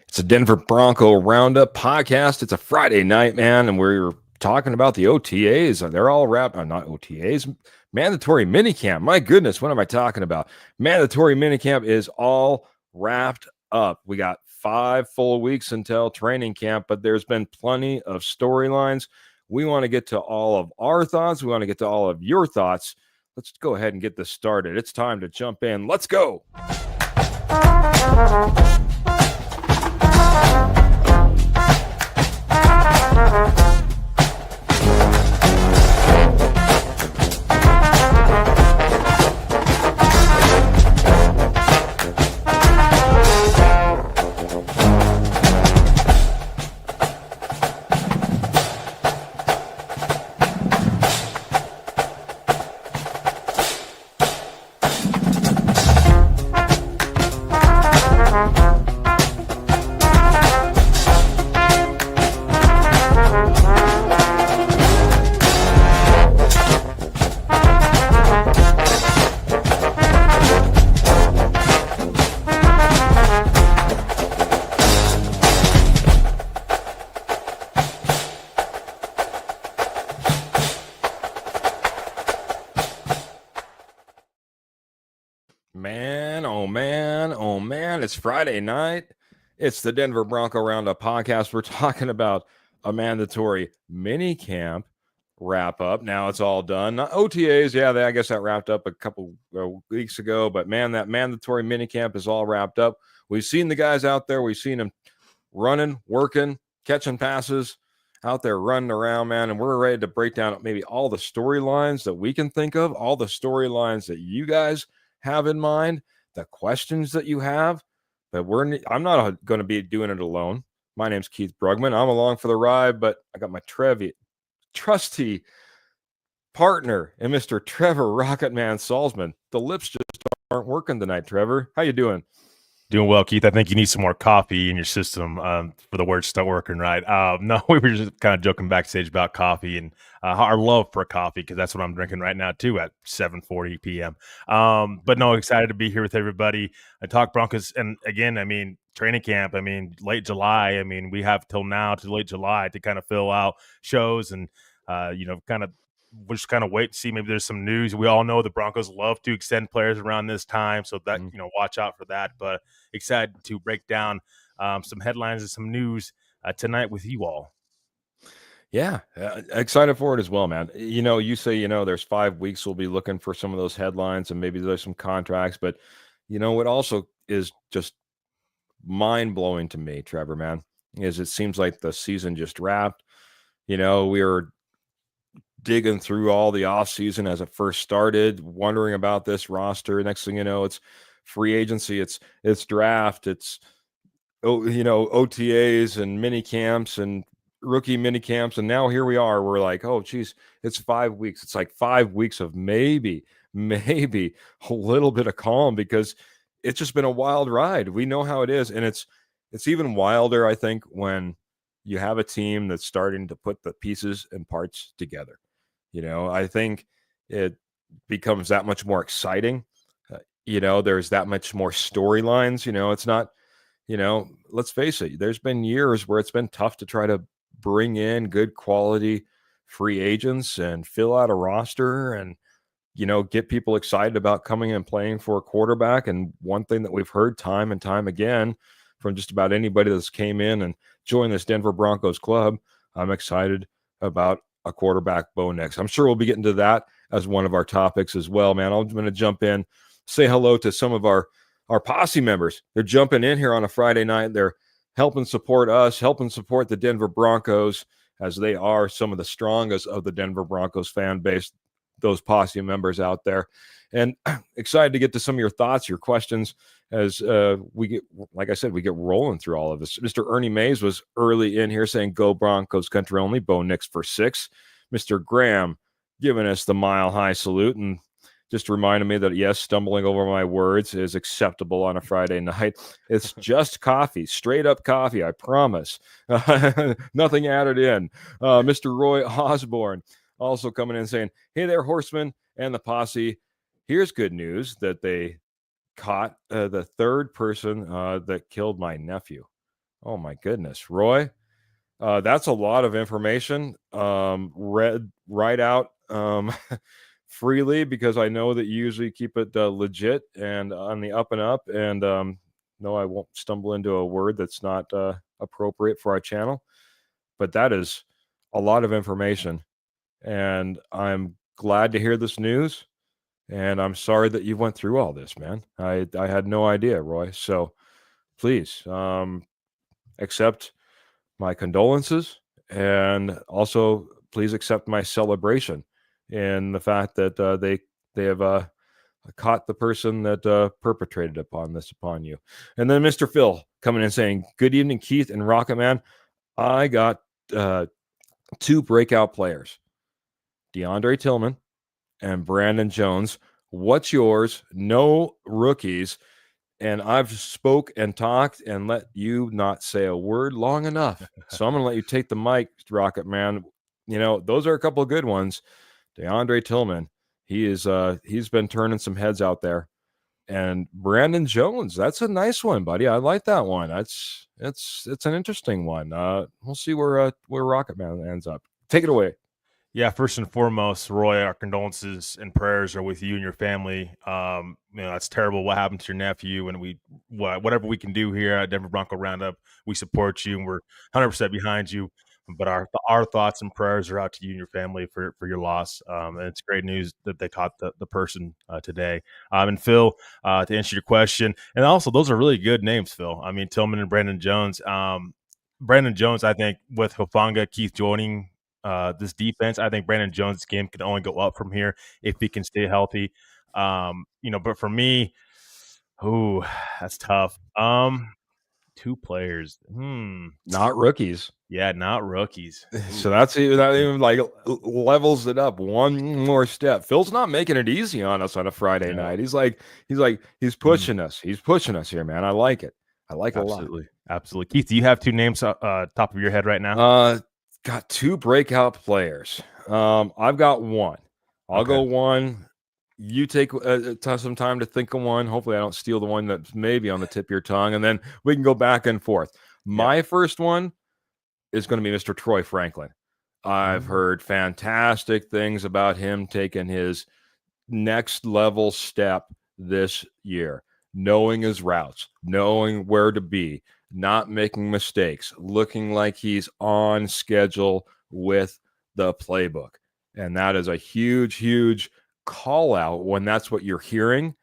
It's a Denver Bronco Roundup podcast. It's a Friday night, man, and we're talking about the OTAs. They're all wrapped. Not OTAs. Mandatory Minicamp. My goodness, what am I talking about? Mandatory Minicamp is all wrapped up. We got 5 full weeks until training camp, but there's been plenty of storylines. We want to get to all of our thoughts. We want to get to all of your thoughts. Let's go ahead and get this started. It's time to jump in. Let's go. Man, oh man, oh man, it's Friday night. It's the Denver Bronco Roundup podcast. We're talking about a mandatory mini camp wrap up. Now it's all done. Not OTAs, yeah, I guess that wrapped up a couple weeks ago, but man, that mandatory mini camp is all wrapped up. We've seen the guys out there. We've seen them running, working, catching passes, out there running around, man, and we're ready to break down maybe all the storylines that we can think of, all the storylines that you guys have in mind, the questions that you have. But I'm not going to be doing it alone. My name's Keith Brugman. I'm along for the ride, but I got my trusty partner and Mr. Trevor Rocketman Salzman. The lips just aren't working tonight, Trevor. How you doing? Doing well, Keith. I think you need some more coffee in your system for the words to start working right. No, we were just kind of joking backstage about coffee and our love for coffee, because that's what I'm drinking right now, too, at 7:40 p.m. But no, excited to be here with everybody. I talk Broncos. And again, I mean, training camp, I mean, late July. I mean, we have till now to late July to kind of fill out shows and, we'll just kind of wait to see. Maybe there's some news. We all know the Broncos love to extend players around this time, so that watch out for that. But excited to break down some headlines and some news tonight with you all. Yeah, excited for it as well, man. You say, there's 5 weeks. We'll be looking for some of those headlines and maybe there's some contracts. But, what also is just mind-blowing to me, Trevor, man, is it seems like the season just wrapped. We were digging through all the offseason as it first started, wondering about this roster. Next thing you know, it's free agency, it's draft, it's OTAs and mini camps and rookie mini camps, and now here we are. We're like, oh geez, it's 5 weeks. It's like 5 weeks of maybe a little bit of calm, because it's just been a wild ride. We know how it is, and it's even wilder, I think, when you have a team that's starting to put the pieces and parts together. I think it becomes that much more exciting. There's that much more storylines. It's not, let's face it, there's been years where it's been tough to try to bring in good quality free agents and fill out a roster and, get people excited about coming and playing for a quarterback. And one thing that we've heard time and time again from just about anybody that's came in and joined this Denver Broncos club, I'm excited about a quarterback, Bo Nix. I'm sure we'll be getting to that as one of our topics as well, man. I'm going to jump in, say hello to some of our posse members. They're jumping in here on a Friday night. They're helping support us, helping support the Denver Broncos, as they are some of the strongest of the Denver Broncos fan base, those posse members out there. And excited to get to some of your thoughts, your questions, as we get, like I said, we get rolling through all of this. Mr. Ernie Mays was early in here saying, "Go Broncos country only, Bo Nix for 6. Mr. Graham giving us the mile-high salute, and just reminded me that, yes, stumbling over my words is acceptable on a Friday night. It's just coffee, straight up coffee, I promise. Nothing added in. Mr. Roy Osborne also coming in saying, "Hey there, horsemen and the posse. Here's good news that they caught the third person that killed my nephew." Oh my goodness, Roy. That's a lot of information. Read right out freely, because I know that you usually keep it legit and on the up and up. And no, I won't stumble into a word that's not appropriate for our channel. But that is a lot of information, and I'm glad to hear this news. And I'm sorry that you went through all this, man. I had no idea, Roy. So please accept my condolences, and also please accept my celebration in the fact that they have caught the person that perpetrated upon you. And then Mr. Phil coming in saying, "Good evening, Keith and Rocket Man. I got two breakout players, DeAndre Tillman and Brandon Jones. What's yours? No rookies." And I've spoke and talked and let you not say a word long enough. So I'm going to let you take the mic, Rocket Man. Those are a couple of good ones. DeAndre Tillman, he's been turning some heads out there. And Brandon Jones, that's a nice one, buddy. I like that one. It's an interesting one. We'll see where Rocket Man ends up. Take it away. Yeah, first and foremost, Roy, our condolences and prayers are with you and your family. That's terrible what happened to your nephew, and whatever we can do here at Denver Bronco Roundup, we support you and we're 100% behind you. But our thoughts and prayers are out to you and your family for your loss. And it's great news that they caught the person today. And Phil, to answer your question, and also those are really good names, Phil. I mean, Tillman and Brandon Jones. Brandon Jones, I think, with Hufanga, Keith joining this defense, I think Brandon Jones' game can only go up from here if he can stay healthy. But for me, that's tough. Two players. Not rookies. Yeah, not rookies. So that even like levels it up one more step. Phil's not making it easy on us on a Friday night. He's pushing us. He's pushing us here, man. I like it. I like it a lot. Absolutely. Keith, do you have two names top of your head right now? Got two breakout players. I've got one. I'll go one. You take some time to think of one. Hopefully I don't steal the one that's maybe on the tip of your tongue, and then we can go back and forth. My first one is going to be Mr. Troy Franklin. I've heard fantastic things about him taking his next level step this year, knowing his routes, knowing where to be, not making mistakes, looking like he's on schedule with the playbook. And that is a huge, huge call out when that's what you're hearing,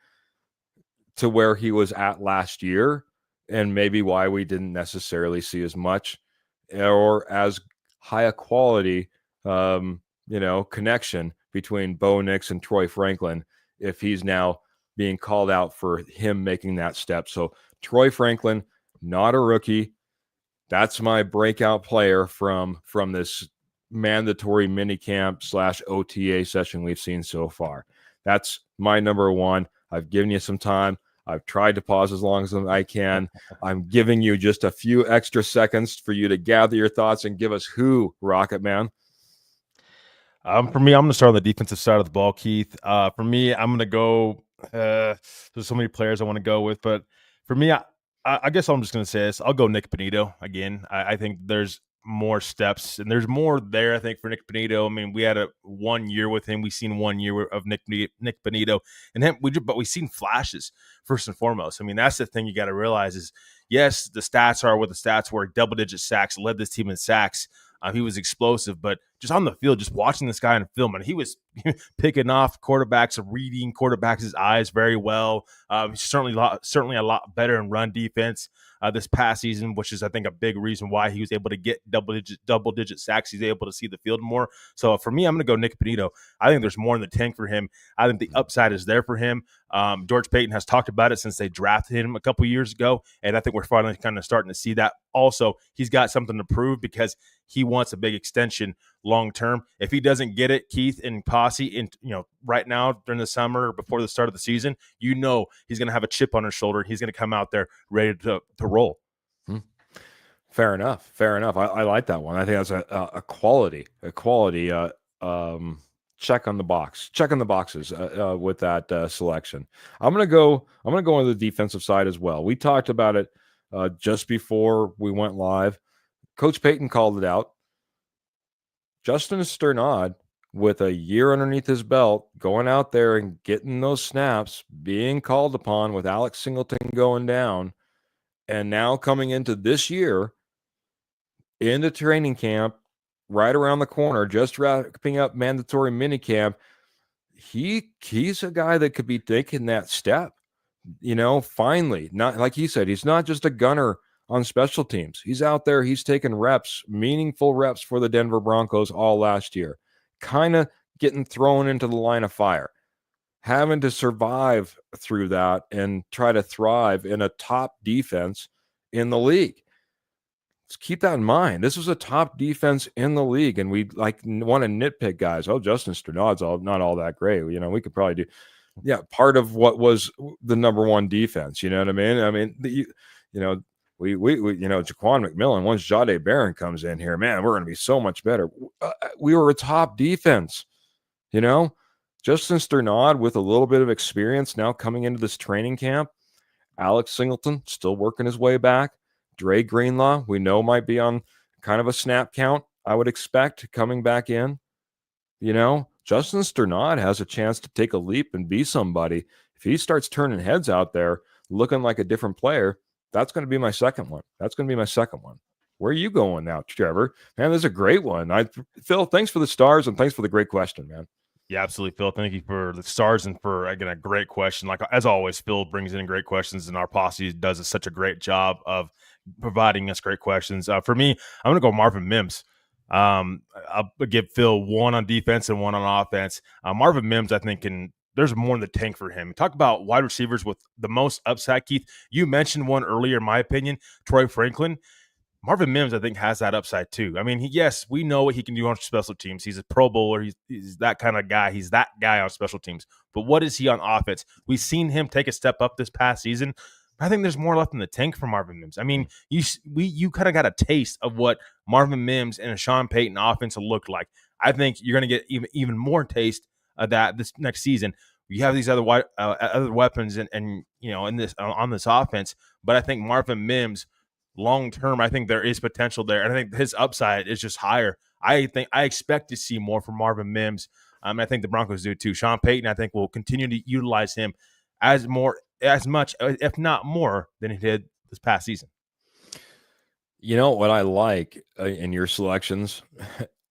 to where he was at last year, and maybe why we didn't necessarily see as much or as high a quality connection between Bo Nix and Troy Franklin, if he's now being called out for him making that step. So Troy Franklin, not a rookie. That's my breakout player from this mandatory minicamp / OTA session we've seen so far. That's my number one. I've given you some time. I've tried to pause as long as I can. I'm giving you just a few extra seconds for you to gather your thoughts and give us who, Rocket Man. For me, I'm going to start on the defensive side of the ball, Keith. For me, I'm going to go. There's so many players I want to go with, but for me, I guess I'm just going to say this. I'll go Nick Bonito again. I think there's more steps and there's more there, I think, for Nick Bonito. I mean, we had 1 year with him. We've seen 1 year of Nick Bonito and him, but we've seen flashes first and foremost. I mean, that's the thing you got to realize is, yes, the stats are what the stats were. Double-digit sacks, led this team in sacks. He was explosive, but just on the field, just watching this guy in film, and he was picking off quarterbacks, reading quarterbacks' eyes very well. He's certainly a lot better in run defense this past season, which is, I think, a big reason why he was able to get double-digit sacks. He's able to see the field more. So for me, I'm going to go Nick Bonito. I think there's more in the tank for him. I think the upside is there for him. George Payton has talked about it since they drafted him a couple years ago, and I think we're finally kind of starting to see that. Also, he's got something to prove because he wants a big extension long term. If he doesn't get it, Keith and Posse, right now during the summer before the start of the season, he's going to have a chip on his shoulder. He's going to come out there ready to roll. Fair enough. I like that one. I think that's a quality check on the boxes with that selection. I'm gonna go on the defensive side as well. We talked about it just before we went live. Coach Payton called it out. Justin Sternad, with a year underneath his belt, going out there and getting those snaps, being called upon with Alex Singleton going down, and now coming into this year, into training camp, right around the corner, just wrapping up mandatory minicamp, he's a guy that could be taking that step. Finally, not like he said, he's not just a gunner on special teams. He's out there, he's taking reps, meaningful reps for the Denver Broncos all last year, kind of getting thrown into the line of fire, having to survive through that and try to thrive in a top defense in the league. Let's keep that in mind. This was a top defense in the league, and we want to nitpick guys. Oh, Justin Sternad's not all that great. We could probably do. Yeah, part of what was the number one defense. You know what I mean? Jaquan McMillan. Once Jahdae Barron comes in here, man, we're going to be so much better. We were a top defense. Justin Sternad with a little bit of experience now coming into this training camp. Alex Singleton still working his way back. Dre Greenlaw, we know, might be on kind of a snap count, I would expect, coming back in. Justin Sternad has a chance to take a leap and be somebody. If he starts turning heads out there, looking like a different player, that's going to be my second one. Where are you going now, Trevor? Man, this is a great one. Phil, thanks for the stars and thanks for the great question, man. Yeah, absolutely, Phil. Thank you for the stars and for, again, a great question. Like, as always, Phil brings in great questions, and our posse does such a great job of providing us great questions. For me, I'm going to go Marvin Mims. I'll give Phil one on defense and one on offense. Marvin Mims, I think, there's more in the tank for him. Talk about wide receivers with the most upside, Keith. You mentioned one earlier, in my opinion, Troy Franklin. Marvin Mims, I think, has that upside too. I mean, yes, we know what he can do on special teams. He's a Pro Bowler. He's that kind of guy. He's that guy on special teams. But what is he on offense? We've seen him take a step up this past season. I think there's more left in the tank for Marvin Mims. I mean, you kind of got a taste of what Marvin Mims and a Sean Payton offense will look like. I think you're going to get even more taste of that this next season. You have these other weapons and in this on this offense, but I think Marvin Mims, long term, I think there is potential there, and I think his upside is just higher. I expect to see more from Marvin Mims. I think the Broncos do too. Sean Payton, I think, will continue to utilize him as much, if not more, than he did this past season. What I like in your selections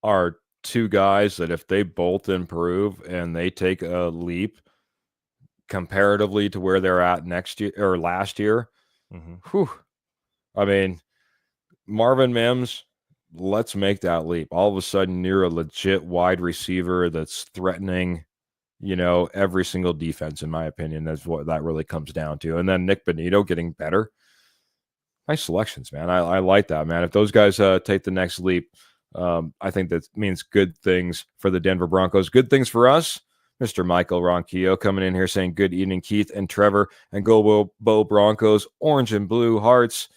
are two guys that if they both improve and they take a leap comparatively to where they're at next year or last year, whew. I mean, Marvin Mims, let's make that leap. All of a sudden, you're a legit wide receiver that's threatening, every single defense, in my opinion. That's what that really comes down to. And then Nick Bonito getting better. Nice selections, man. I like that, man. If those guys take the next leap, I think that means good things for the Denver Broncos. Good things for us. Mr. Michael Ronquillo coming in here saying, good evening, Keith and Trevor, and go Bo Broncos, orange and blue hearts.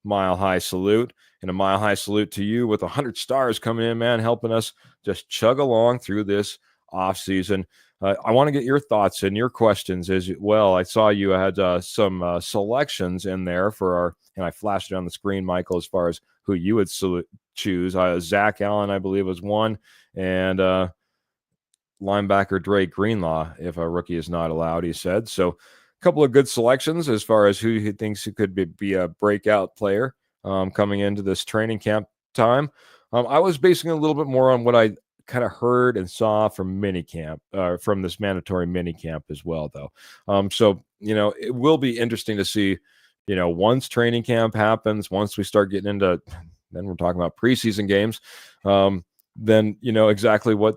Mile high salute, and a mile high salute to you with 100 stars coming in, man, helping us just chug along through this off season. I want to get your thoughts and your questions as well. I saw you had some selections in there and I flashed it on the screen, Michael, as far as who you would choose. Zach Allen, I believe, was one, and linebacker Dre Greenlaw, if a rookie is not allowed, he said. So couple of good selections as far as who he thinks he could be a breakout player coming into this training camp time. I was basing a little bit more on what I kind of heard and saw from minicamp, from this mandatory minicamp as well, though. So, it will be interesting to see, once training camp happens, once we start getting into, then we're talking about preseason games, then, exactly what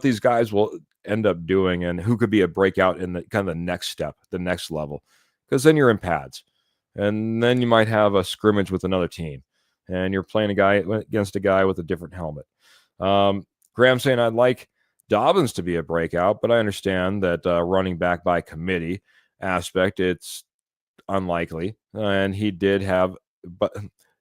these guys will end up doing and who could be a breakout in the kind of the next step, the next level, because then you're in pads and then you might have a scrimmage with another team and you're playing against a guy with a different helmet. Graham saying, I'd like Dobbins to be a breakout, but I understand that running back by committee aspect, it's unlikely. And he did have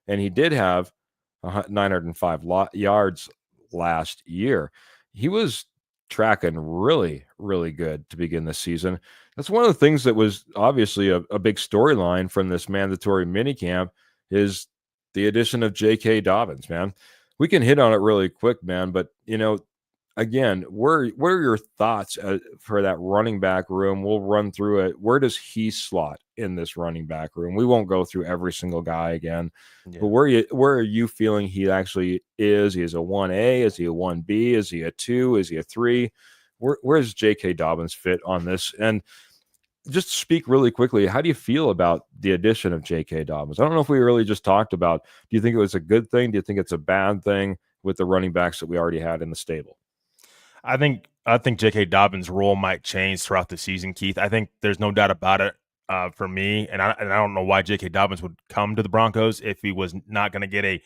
905 yards last year. He was tracking really, really good to begin the season. That's one of the things that was obviously a big storyline from this mandatory minicamp is the addition of J.K. Dobbins, man. We can hit on it really quick, man, but again, what are your thoughts for that running back room? We'll run through it. Where does he slot in this running back room? We won't go through every single guy again, but Yeah. where are you feeling he actually is? He is a 1A? Is he a 1B? Is he a 2? Is he a 3? Where does J.K. Dobbins fit on this? And just speak really quickly, how do you feel about the addition of J.K. Dobbins? I don't know if we really just talked about, do you think it was a good thing? Do you think it's a bad thing with the running backs that we already had in the stable? I think J.K. Dobbins' role might change throughout the season, Keith. I think there's no doubt about it for me, and I don't know why J.K. Dobbins would come to the Broncos if he was not going to get a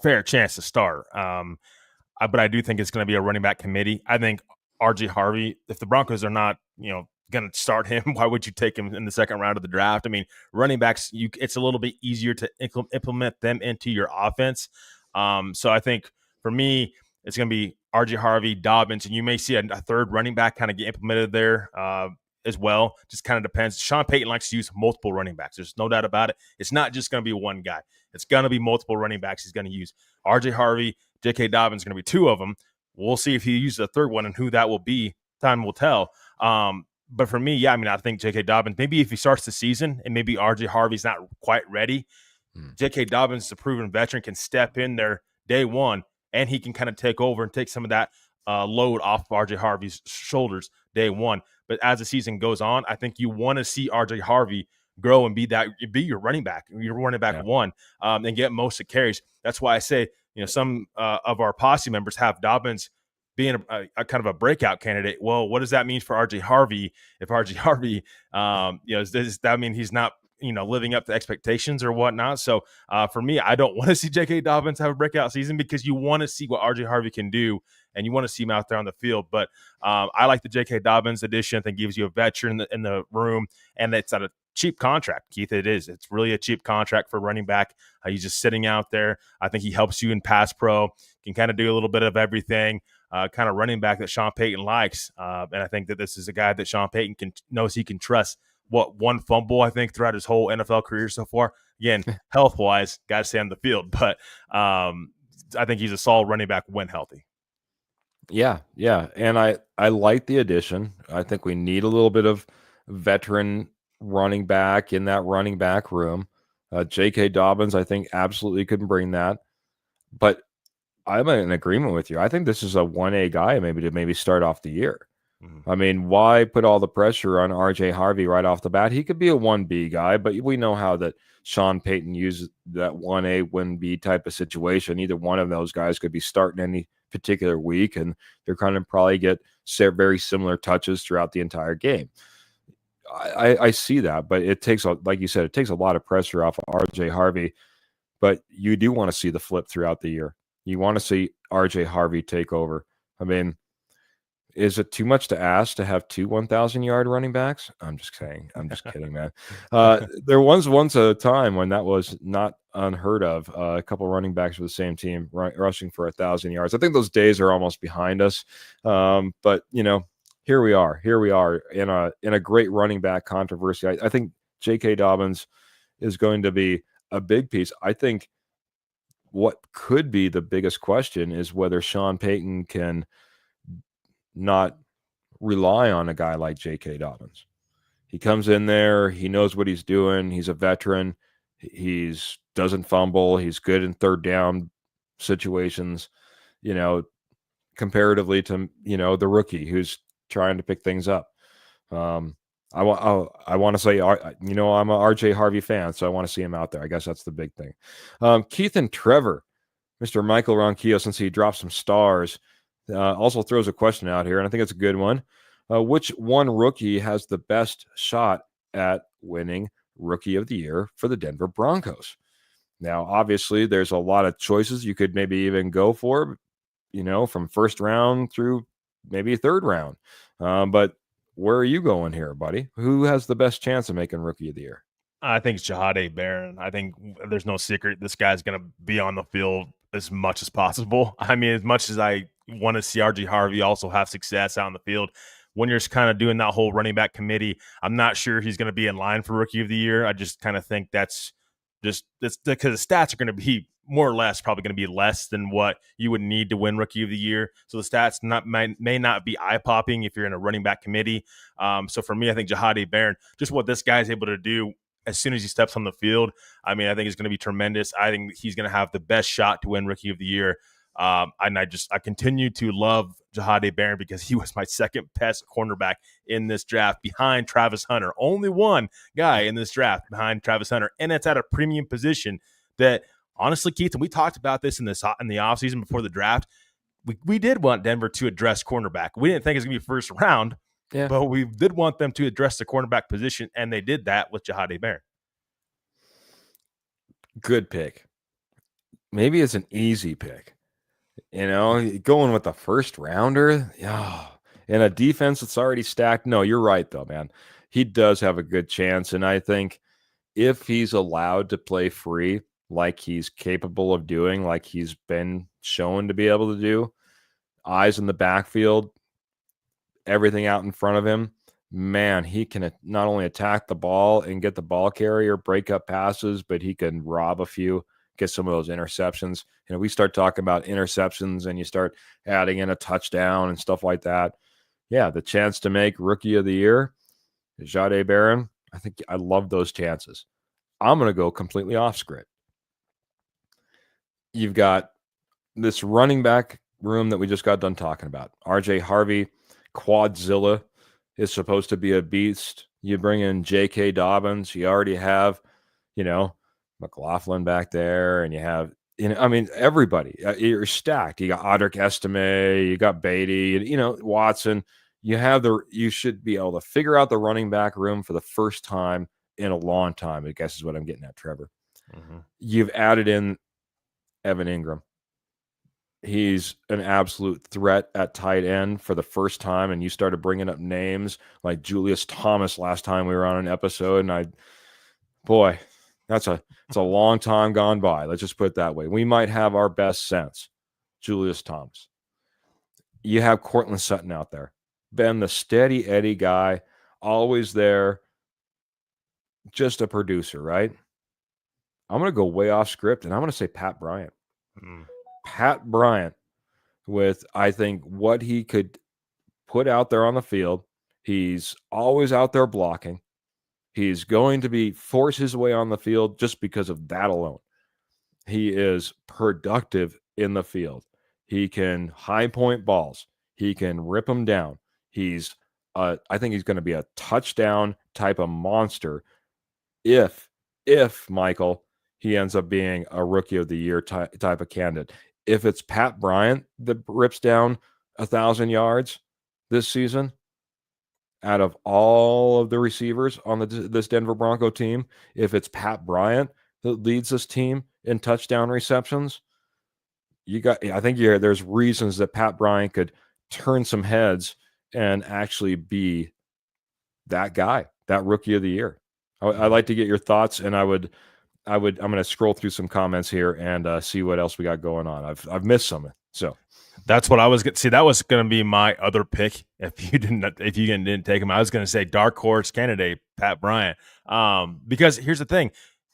fair chance to start. But I do think it's going to be a running back committee. I think R.J. Harvey, if the Broncos are not, going to start him, why would you take him in the second round of the draft? I mean, running backs, it's a little bit easier to implement them into your offense. So I think for me, it's going to be R.J. Harvey, Dobbins, and you may see a third running back kind of get implemented there as well. Just kind of depends. Sean Payton likes to use multiple running backs. There's no doubt about it. It's not just going to be one guy. It's going to be multiple running backs. He's going to use R.J. Harvey, J.K. Dobbins, going to be two of them. We'll see if he uses a third one and who that will be. Time will tell. But for me, yeah, I mean, I think J.K. Dobbins, maybe if he starts the season and maybe R.J. Harvey's not quite ready, J.K. Dobbins is a proven veteran, can step in there day one, and he can kind of take over and take some of that load off of R.J. Harvey's shoulders day one. But as the season goes on, I think you want to see R.J. Harvey grow and be your running back, one, and get most of the carries. That's why I say, some of our posse members have Dobbins being a kind of a breakout candidate. Well, what does that mean for R.J. Harvey? If R.J. Harvey, does that mean he's not, living up to expectations or whatnot? So for me, I don't want to see J.K. Dobbins have a breakout season because you want to see what R.J. Harvey can do and you want to see him out there on the field. But I like the J.K. Dobbins addition. I think gives you a veteran in the room, and it's at a cheap contract, Keith. It is. It's really a cheap contract for running back. He's just sitting out there. I think he helps you in pass pro, can kind of do a little bit of everything. Kind of running back that Sean Payton likes. And I think that this is a guy that Sean Payton knows he can trust. One fumble, I think, throughout his whole NFL career so far. Again, health-wise, got to stay on the field. But I think he's a solid running back when healthy. Yeah. And I like the addition. I think we need a little bit of veteran running back in that running back room. J.K. Dobbins, I think, absolutely couldn't bring that. But I'm in agreement with you. I think this is a 1A guy maybe start off the year. I mean, why put all the pressure on R.J. Harvey right off the bat? He could be a 1B guy, but we know how that Sean Payton uses that 1A, 1B type of situation. Either one of those guys could be starting any particular week, and they're going to probably get very similar touches throughout the entire game. I see that, but it takes, like you said, it takes a lot of pressure off of R.J. Harvey, but you do want to see the flip throughout the year. You want to see R.J. Harvey take over. I mean, is it too much to ask to have two 1,000-yard running backs? I'm just saying. I'm just kidding, man. There was once a time when that was not unheard of. A couple running backs for the same team rushing for 1,000 yards. I think those days are almost behind us. But here we are. Here we are in a great running back controversy. I think J.K. Dobbins is going to be a big piece. I think what could be the biggest question is whether Sean Payton can not rely on a guy like J.K. Dobbins. He comes in there, he knows what he's doing, he's a veteran, he's doesn't fumble, he's good in third down situations, comparatively to, the rookie who's trying to pick things up. I want to say, I'm a RJ Harvey fan, so I want to see him out there. I guess that's the big thing. Keith and Trevor, Mr. Michael Ronquillo, since he dropped some stars, also throws a question out here, and I think it's a good one. Which one rookie has the best shot at winning Rookie of the Year for the Denver Broncos? Now, obviously, there's a lot of choices you could maybe even go for, from first round through maybe third round. But where are you going here, buddy? Who has the best chance of making Rookie of the Year? I think it's Jahadae Barron. I think there's no secret this guy's going to be on the field as much as possible. I mean, as much as I want to see RJ Harvey also have success out in the field. When you're kind of doing that whole running back committee, I'm not sure he's going to be in line for Rookie of the Year. I just kind of think that's because the stats are going to be more or less probably going to be less than what you would need to win Rookie of the Year. So the stats may not be eye popping if you're in a running back committee. So for me, I think Jahadi Barron, just what this guy's able to do as soon as he steps on the field, I mean, I think it's going to be tremendous. I think he's going to have the best shot to win Rookie of the Year. And I continue to love Jahadi Barron because he was my second best cornerback in this draft behind Travis Hunter. Only one guy in this draft behind Travis Hunter, and it's at a premium position that honestly, Keith, and we talked about this in the offseason before the draft, we did want Denver to address cornerback. We didn't think it was going to be first round, but we did want them to address the cornerback position, and they did that with Jahadi Barron. Good pick. Maybe it's an easy pick. You know, going with the first rounder, in a defense that's already stacked. No, you're right, though, man. He does have a good chance. And I think if he's allowed to play free, like he's capable of doing, like he's been shown to be able to do, eyes in the backfield, everything out in front of him, man, he can not only attack the ball and get the ball carrier, break up passes, but he can rob a few, get some of those interceptions. You know, we start talking about interceptions and you start adding in a touchdown and stuff like that. Yeah, the chance to make Rookie of the Year, Jahadi Barron, I think I love those chances. I'm going to go completely off script. You've got this running back room that we just got done talking about. RJ Harvey, Quadzilla is supposed to be a beast. You bring in J.K. Dobbins. You already have, McLaughlin back there, and you have, everybody. You're stacked. You got Audric Estime, you got Beatty, Watson. You should be able to figure out the running back room for the first time in a long time, I guess is what I'm getting at, Trevor. Mm-hmm. You've added in Evan Ingram. He's an absolute threat at tight end for the first time, and you started bringing up names like Julius Thomas last time we were on an episode, and it's a long time gone by. Let's just put it that way. We might have our best sense, Julius Thomas. You have Courtland Sutton out there. Ben, the steady Eddie guy, always there, just a producer, right? I'm going to go way off script, and I'm going to say Pat Bryant. Pat Bryant, with, I think, what he could put out there on the field. He's always out there blocking. He's going to force his way on the field just because of that alone. He is productive in the field. He can high point balls. He can rip them down. I think he's going to be a touchdown type of monster if Michael, he ends up being a Rookie of the Year type of candidate. If it's Pat Bryant that rips down 1,000 yards this season, out of all of the receivers on this Denver Bronco team, if it's Pat Bryant that leads this team in touchdown receptions, there's reasons that Pat Bryant could turn some heads and actually be that guy, that Rookie of the Year. I'd like to get your thoughts, and I'm going to scroll through some comments here and see what else we got going on. I've missed some, so. That's what I was going to see. That was going to be my other pick. If you didn't take him, I was going to say dark horse candidate Pat Bryant. Because here's the thing,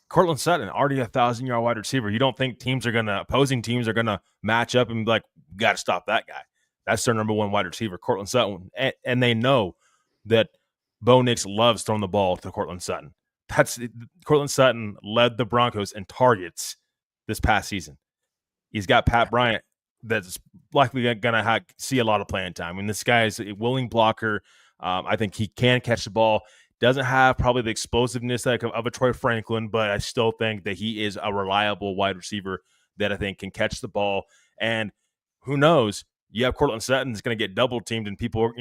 Courtland Sutton, already 1,000-yard wide receiver. You don't think opposing teams are going to match up and be like, got to stop that guy. That's their number one wide receiver, Courtland Sutton. And they know that Bo Nix loves throwing the ball to Courtland Sutton. Courtland Sutton led the Broncos in targets this past season. He's got Pat Bryant that's likely going to see a lot of playing time. I mean, this guy is a willing blocker. I think he can catch the ball. Doesn't have probably the explosiveness of a Troy Franklin, but I still think that he is a reliable wide receiver that I think can catch the ball. And who knows? You have Courtland Sutton that's going to get double teamed, and people,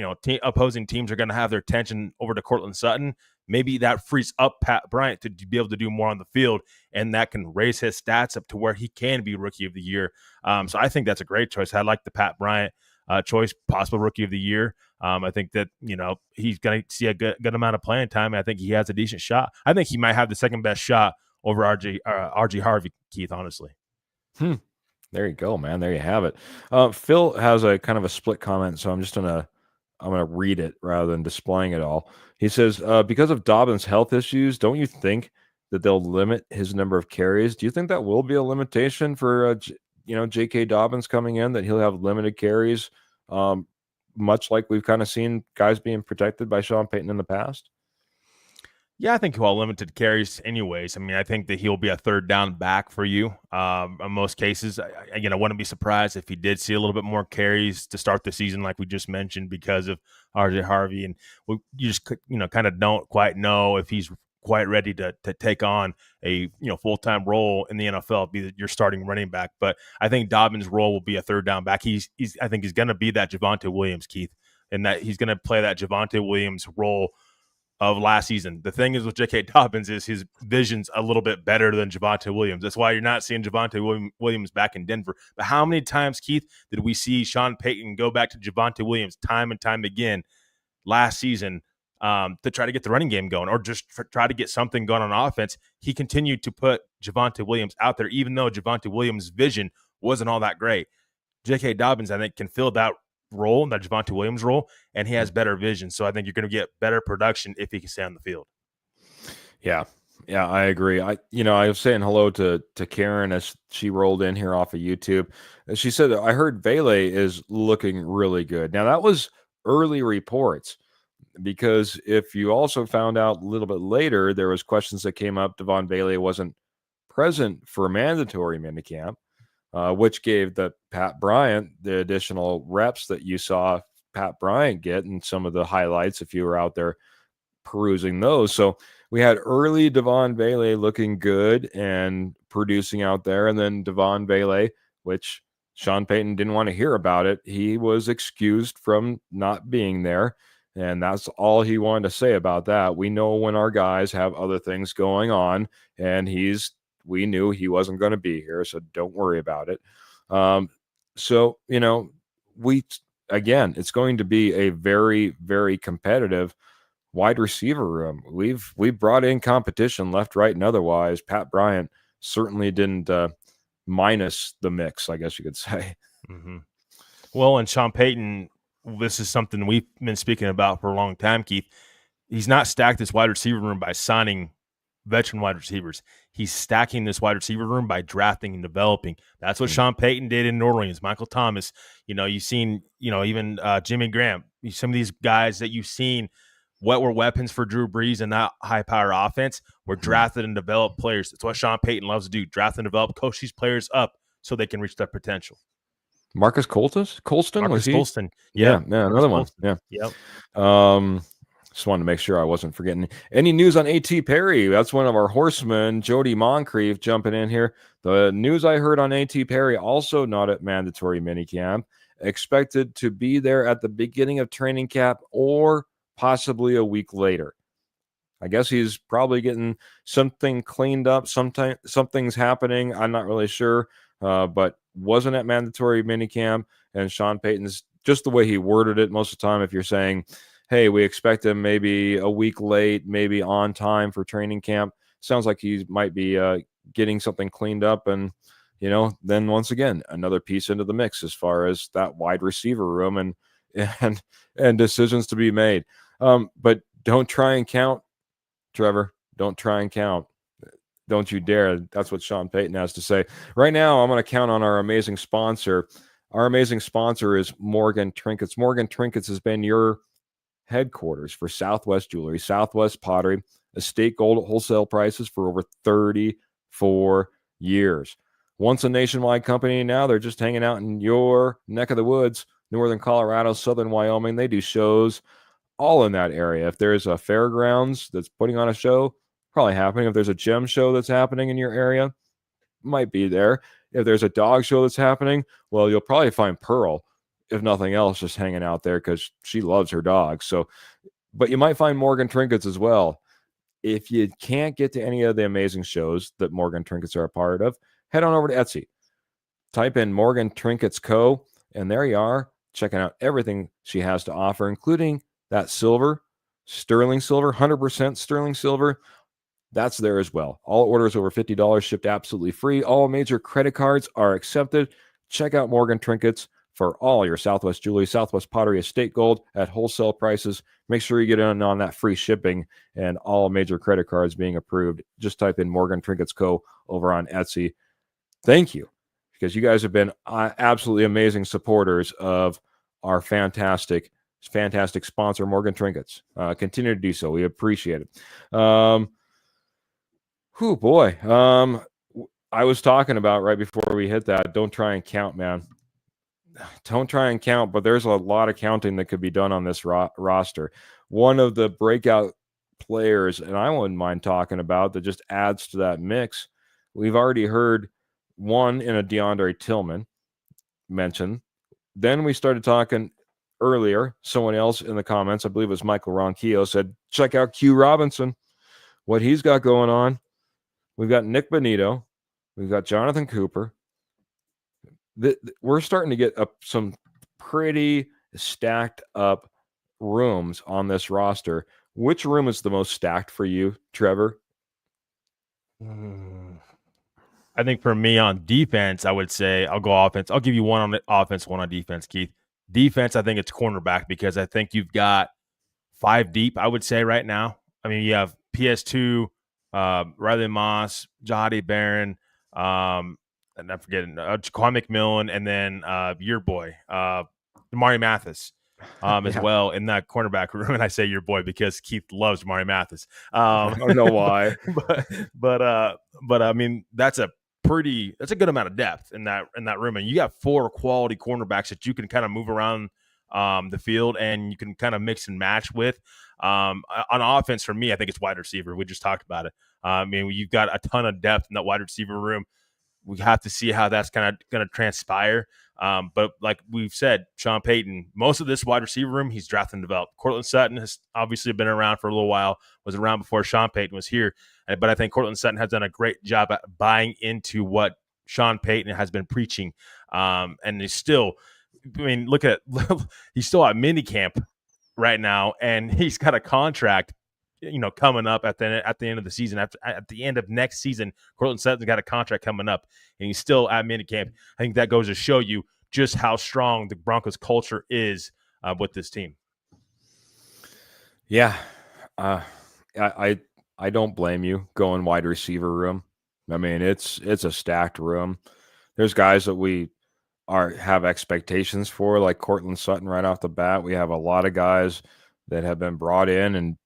opposing teams are going to have their attention over to Courtland Sutton. Maybe that frees up Pat Bryant to be able to do more on the field, and that can raise his stats up to where he can be Rookie of the Year. So I think that's a great choice. I like the Pat Bryant choice, possible Rookie of the Year. I think that, he's going to see a good amount of playing time, and I think he has a decent shot. I think he might have the second best shot over RJ Harvey, Keith, honestly. There you go, man. There you have it. Phil has a kind of a split comment, so I'm gonna read it rather than displaying it all. He says, because of Dobbins' health issues, don't you think that they'll limit his number of carries? Do you think that will be a limitation for J.K. Dobbins coming in, that he'll have limited carries, um, much like we've kind of seen guys being protected by Sean Payton in the past? Yeah, I think he'll have limited carries anyways. I mean, I think that he'll be a third down back for you in most cases. Again, I wouldn't be surprised if he did see a little bit more carries to start the season, like we just mentioned, because of RJ Harvey. And you just kind of don't quite know if he's quite ready to take on a full-time role in the NFL, be your starting running back. But I think Dobbins' role will be a third down back. I think he's going to be that Javonte Williams, Keith, and that he's going to play that Javonte Williams role of last season. The thing is with J.K. Dobbins is his vision's a little bit better than Javonte Williams. That's why you're not seeing Javonte Williams back in Denver. But how many times, Keith, did we see Sean Payton go back to Javonte Williams time and time again last season to try to get the running game going, or just try to get something going on offense? He continued to put Javonte Williams out there, even though Javonte Williams' vision wasn't all that great. J.K. Dobbins, I think, can fill that role, that Javonte Williams role, and he has better vision. So I think you're going to get better production if he can stay on the field. Yeah. Yeah, I agree. I was saying hello to Karen as she rolled in here off of YouTube. And she said, I heard Vele is looking really good. Now, that was early reports, because if you also found out a little bit later, there was questions that came up. Devon Vele wasn't present for mandatory minicamp, which gave the Pat Bryant the additional reps that you saw Pat Bryant get in some of the highlights if you were out there perusing those. So we had early Devon Vele looking good and producing out there, and then Devon Vele, which Sean Payton didn't want to hear about it. He was excused from not being there, and that's all he wanted to say about that. We know when our guys have other things going on, and we knew he wasn't going to be here, so don't worry about it. So it's going to be a very, very competitive wide receiver room. We've brought in competition left, right, and otherwise. Pat Bryant certainly didn't minus the mix, I guess you could say. Mm-hmm. Well, and Sean Payton, this is something we've been speaking about for a long time, Keith. He's not stacked this wide receiver room by signing veteran wide receivers. He's stacking this wide receiver room by drafting and developing. That's what Sean Payton did in New Orleans. Michael Thomas, you've seen, even Jimmy Graham, some of these guys that you've seen what were weapons for Drew Brees and that high-power offense were drafted and developed players. That's what Sean Payton loves to do, draft and develop, coach these players up so they can reach their potential. Marcus Colston? Colston. Yeah, another one. Yeah. Yep. Just wanted to make sure I wasn't forgetting. Any news on A.T. Perry? That's one of our horsemen, Jody Moncrief, jumping in here. The news I heard on A.T. Perry, also not at mandatory minicamp, expected to be there at the beginning of training camp or possibly a week later. I guess he's probably getting something cleaned up. Something's happening. I'm not really sure, but wasn't at mandatory minicamp. And Sean Payton's, just the way he worded it most of the time, if you're saying, hey, we expect him maybe a week late, maybe on time for training camp, sounds like he might be getting something cleaned up. And, then once again, another piece into the mix as far as that wide receiver room and decisions to be made. But don't try and count, Trevor. Don't try and count. Don't you dare. That's what Sean Payton has to say. Right now, I'm going to count on our amazing sponsor. Our amazing sponsor is Morgan Trinkets. Morgan Trinkets has been your headquarters for Southwest Jewelry, Southwest Pottery, estate gold wholesale prices for over 34 years. Once a nationwide company, now they're just hanging out in your neck of the woods, northern Colorado, southern Wyoming. They do shows all in that area. If there's a fairgrounds that's putting on a show, probably happening. If there's a gem show that's happening in your area, might be there. If there's a dog show that's happening, well, you'll probably find Pearl, if nothing else, just hanging out there because she loves her dog. So, but you might find Morgan Trinkets as well. If you can't get to any of the amazing shows that Morgan Trinkets are a part of, head on over to Etsy. Type in Morgan Trinkets Co., and there you are, checking out everything she has to offer, including that silver, sterling silver, 100% sterling silver. That's there as well. All orders over $50 shipped absolutely free. All major credit cards are accepted. Check out Morgan Trinkets for all your Southwest jewelry, Southwest pottery, estate gold at wholesale prices. Make sure you get in on that free shipping and all major credit cards being approved. Just type in Morgan Trinkets Co. over on Etsy. Thank you, because you guys have been absolutely amazing supporters of our fantastic sponsor, Morgan Trinkets. Continue to do so. We appreciate it. Boy. I was talking about right before we hit that, don't try and count, man. Don't try and count, but there's a lot of counting that could be done on this roster. One of the breakout players, and I wouldn't mind talking about, that just adds to that mix. We've already heard one in a DeAndre Tillman mention. Then we started talking earlier. Someone else in the comments, I believe it was Michael Ronquillo, said, check out Q Robinson, what he's got going on. We've got Nick Bonito. We've got Jonathan Cooper. We're starting to get some pretty stacked up rooms on this roster. Which room is the most stacked for you, Trevor? I think for me on defense, I would say I'll go offense. I'll give you one on offense, one on defense, Keith. Defense, I think it's cornerback, because I think you've got 5 deep, I would say, right now. I mean, you have PS2, Riley Moss, Jahadi Barron, and I'm forgetting Jaquan McMillan, and then your boy, Damari Mathis, as well in that cornerback room. And I say your boy because Keith loves Damari Mathis. I don't know why, but I mean, that's a good amount of depth in that room, and you got 4 quality cornerbacks that you can kind of move around the field, and you can kind of mix and match with. On offense, for me, I think it's wide receiver. We just talked about it. I mean, you've got a ton of depth in that wide receiver room. We have to see how that's kind of going to transpire. But like we've said, Sean Payton, most of this wide receiver room, he's drafted and developed. Courtland Sutton has obviously been around for a little while, was around before Sean Payton was here. But I think Courtland Sutton has done a great job at buying into what Sean Payton has been preaching. And he's still, I mean, look at, he's still at minicamp right now, and he's got a contract, coming up at the end of the season. At the end of next season, Courtland Sutton's got a contract coming up, and he's still at minicamp. I think that goes to show you just how strong the Broncos culture is with this team. Yeah, I don't blame you going wide receiver room. I mean, it's a stacked room. There's guys that we have expectations for, like Courtland Sutton right off the bat. We have a lot of guys that have been brought in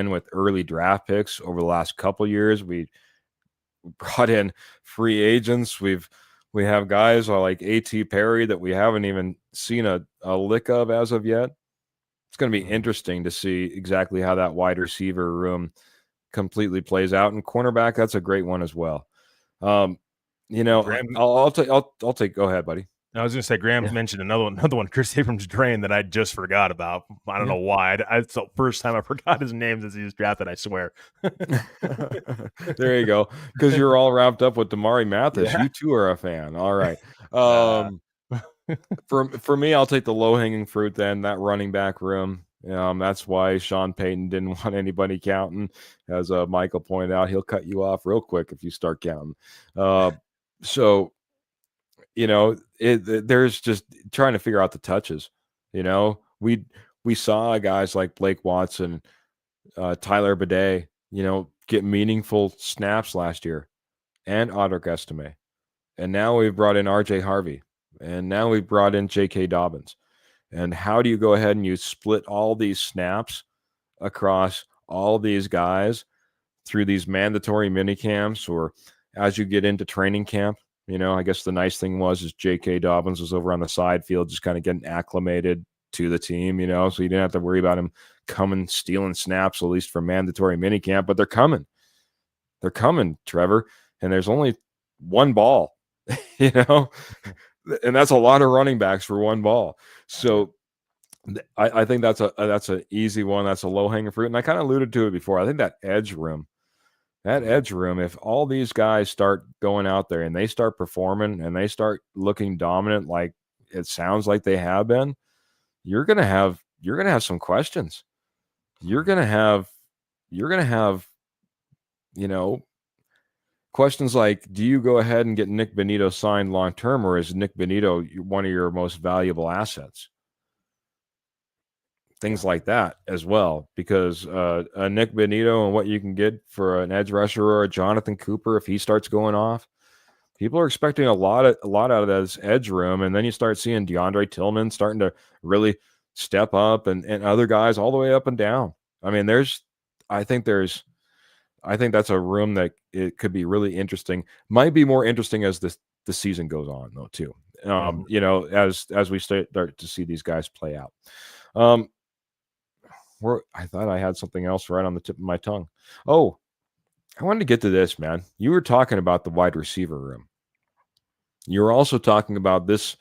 with early draft picks over the last couple years. We brought in free agents. We have guys like A.T. Perry that we haven't even seen a lick of as of yet. It's going to be interesting to see exactly how that wide receiver room completely plays out. And cornerback, that's a great one as well. Graham, I'll take. Go ahead, buddy. I was going to say, Graham mentioned another one, Chris Abrams Drain, that I just forgot about. I don't know why. It's the first time I forgot his name since he was drafted, I swear. There you go. Because you're all wrapped up with Damari Mathis. Yeah. You too are a fan. All right. For me, I'll take the low-hanging fruit then, that running back room. That's why Sean Payton didn't want anybody counting. As Michael pointed out, he'll cut you off real quick if you start counting. There's just trying to figure out the touches. We saw guys like Blake Watson, Tyler Bidet, get meaningful snaps last year, and Audric Estime. And now we've brought in RJ Harvey, and now we've brought in J.K. Dobbins. And how do you go ahead and you split all these snaps across all these guys through these mandatory mini camps, or as you get into training camp? I guess the nice thing is J.K. Dobbins was over on the side field, just kind of getting acclimated to the team, so you didn't have to worry about him coming, stealing snaps, at least for mandatory minicamp. But they're coming. They're coming, Trevor. And there's only one ball, and that's a lot of running backs for one ball. So I think that's an easy one. That's a low-hanging fruit. And I kind of alluded to it before. I think that edge room, if all these guys start going out there and they start performing and they start looking dominant, like it sounds like they have been, you're gonna have some questions. You're gonna have you know, questions like, do you go ahead and get Nick Bonito signed long term, or is Nick Bonito one of your most valuable assets? Things like that as well, because a Nick Bonito and what you can get for an edge rusher or a Jonathan Cooper if he starts going off, people are expecting a lot out of that edge room, and then you start seeing DeAndre Tillman starting to really step up, and other guys all the way up and down. I mean, I think that's a room that it could be really interesting. Might be more interesting as the season goes on, though, too. As we start to see these guys play out. I thought I had something else right on the tip of my tongue. Oh, I wanted to get to this, man. You were talking about the wide receiver room. You were also talking about this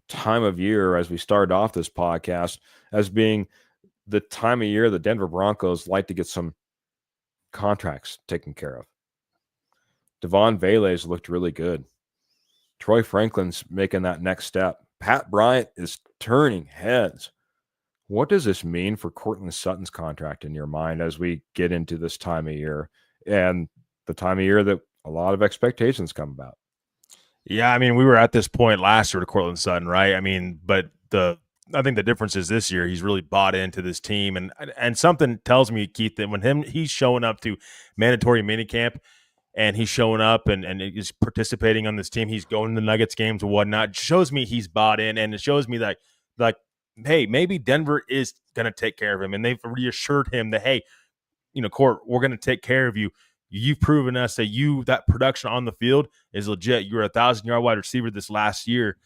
time of year as we started off this podcast as being the time of year the Denver Broncos like to get some contracts taken care of. Devon Vele's looked really good. Troy Franklin's making that next step. Pat Bryant is turning heads. What does this mean for Courtland Sutton's contract in your mind as we get into this time of year, and the time of year that a lot of expectations come about? Yeah, I mean, we were at this point last year to Courtland Sutton, right? I mean, but I think the difference is this year he's really bought into this team, and something tells me, Keith, that when he's showing up to mandatory minicamp and he's showing up and he's participating on this team, he's going to the Nuggets games and whatnot. It shows me he's bought in, and it shows me that like hey, maybe Denver is going to take care of him. And they've reassured him that, hey, Court, we're going to take care of you. You've proven us that that production on the field is legit. You're a 1,000-yard wide receiver this last year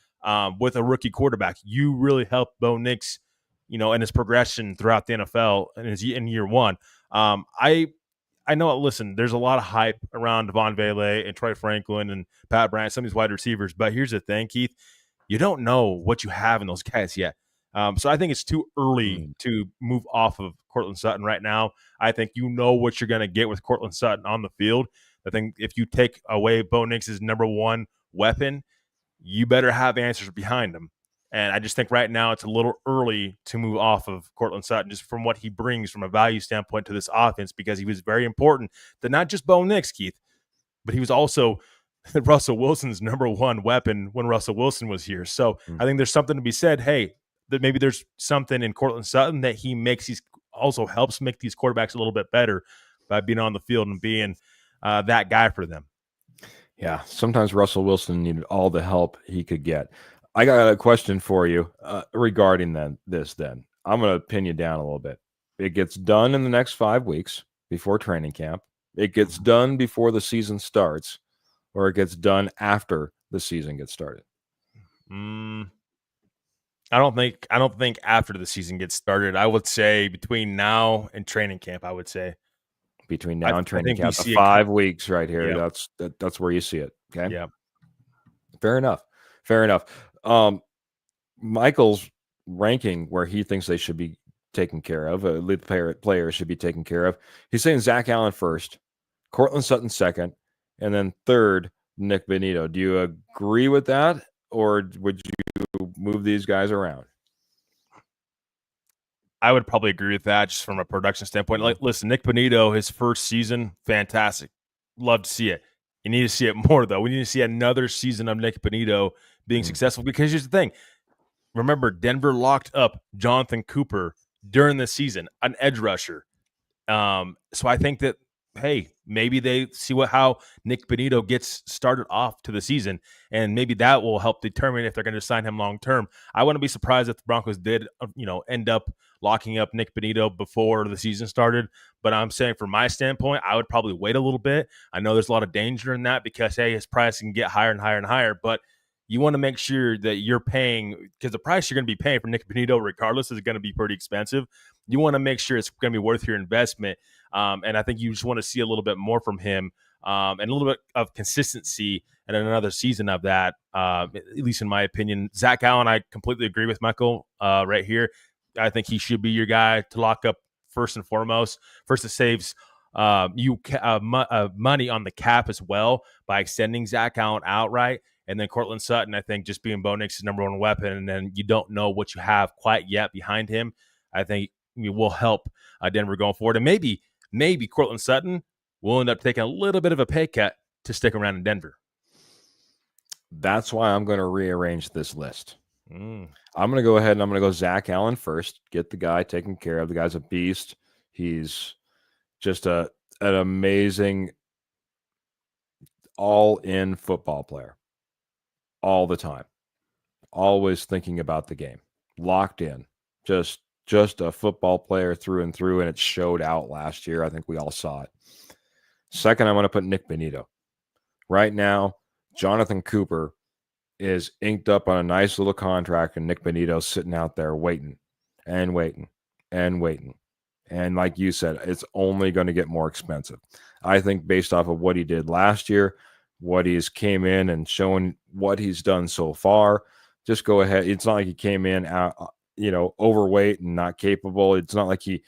with a rookie quarterback. You really helped Bo Nix, in his progression throughout the NFL in year one. I know, listen, there's a lot of hype around Devon Vele and Troy Franklin and Pat Bryant, some of these wide receivers. But here's the thing, Keith. You don't know what you have in those guys yet. So I think it's too early to move off of Courtland Sutton right now. I think you know what you're going to get with Courtland Sutton on the field. I think if you take away Bo Nix's number one weapon, you better have answers behind him. And I just think right now it's a little early to move off of Courtland Sutton just from what he brings from a value standpoint to this offense, because he was very important to not just Bo Nix, Keith, but he was also Russell Wilson's number one weapon when Russell Wilson was here. So I think there's something to be said. Hey, that maybe there's something in Courtland Sutton that he also helps make these quarterbacks a little bit better by being on the field and being that guy for them. Yeah, sometimes Russell Wilson needed all the help he could get. I got a question for you regarding this. Then I'm going to pin you down a little bit. It gets done in the next 5 weeks before training camp. It gets done before the season starts, or it gets done after the season gets started. I don't think after the season gets started. I would say between now and training camp. I would say between now and training camp, 5 weeks right here. Yeah. That's where you see it. Okay. Yeah. Fair enough. Michael's ranking where he thinks they should be taken care of, lead players should be taken care of. He's saying Zach Allen first, Courtland Sutton second, and then third, Nick Bonito. Do you agree with that, or would you move these guys around? I would probably agree with that just from a production standpoint. Like, listen, Nick Bonito, his first season, fantastic. Love to see it. You need to see it more, though. We need to see another season of Nick Bonito being successful, because here's the thing. Remember, Denver locked up Jonathan Cooper during the season, an edge rusher. So I think that, hey, maybe they see how Nick Bonito gets started off to the season, and maybe that will help determine if they're going to sign him long term. I wouldn't be surprised if the Broncos did, end up locking up Nick Bonito before the season started. But I'm saying, from my standpoint, I would probably wait a little bit. I know there's a lot of danger in that because, hey, his price can get higher and higher and higher, but you want to make sure that you're paying, because the price you're going to be paying for Nick Bonito, regardless, is going to be pretty expensive. You want to make sure it's going to be worth your investment. And I think you just want to see a little bit more from him and a little bit of consistency and another season of that, at least in my opinion. Zach Allen, I completely agree with Michael right here. I think he should be your guy to lock up first and foremost. First, it saves you money on the cap as well by extending Zach Allen outright. And then Courtland Sutton, I think, just being Bo Nix's number one weapon, and then you don't know what you have quite yet behind him, I think will help Denver going forward. And maybe Courtland Sutton will end up taking a little bit of a pay cut to stick around in Denver. That's why I'm going to rearrange this list. Mm. I'm going to go ahead and I'm going to go Zach Allen first. Get the guy taken care of. The guy's a beast. He's just an amazing all-in football player all the time. Always thinking about the game. Locked in. Just a football player through and through, and it showed out last year. I think we all saw it. Second, I'm going to put Nick Benito. Right now, Jonathan Cooper is inked up on a nice little contract, and Nick Benito's sitting out there waiting and waiting and waiting. And like you said, it's only going to get more expensive. I think based off of what he did last year, what he's came in and shown what he's done so far, just go ahead. It's not like he came in out, overweight and not capable. It's not like he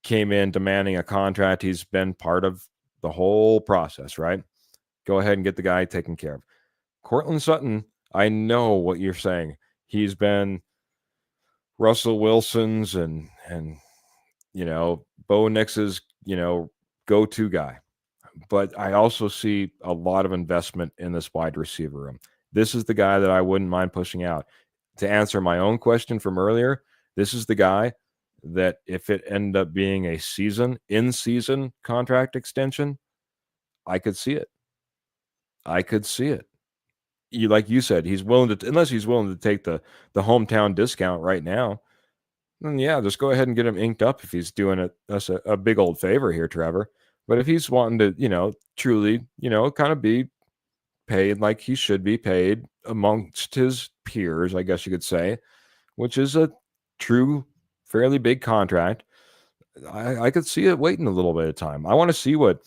came in demanding a contract. He's been part of the whole process, right? Go ahead and get the guy taken care of. Courtland Sutton, I know what you're saying. He's been Russell Wilson's and Bo Nix's, go-to guy. But I also see a lot of investment in this wide receiver room. This is the guy that I wouldn't mind pushing out. To answer my own question from earlier, this is the guy that if it ended up being a in-season contract extension, I could see it. Like you said, he's willing to, unless he's willing to take the hometown discount right now, then yeah, just go ahead and get him inked up if he's doing us a big old favor here, Trevor. But if he's wanting to, truly, kind of be paid like he should be paid amongst his peers, I guess you could say, which is a true, fairly big contract, I could see it waiting a little bit of time. I want to see what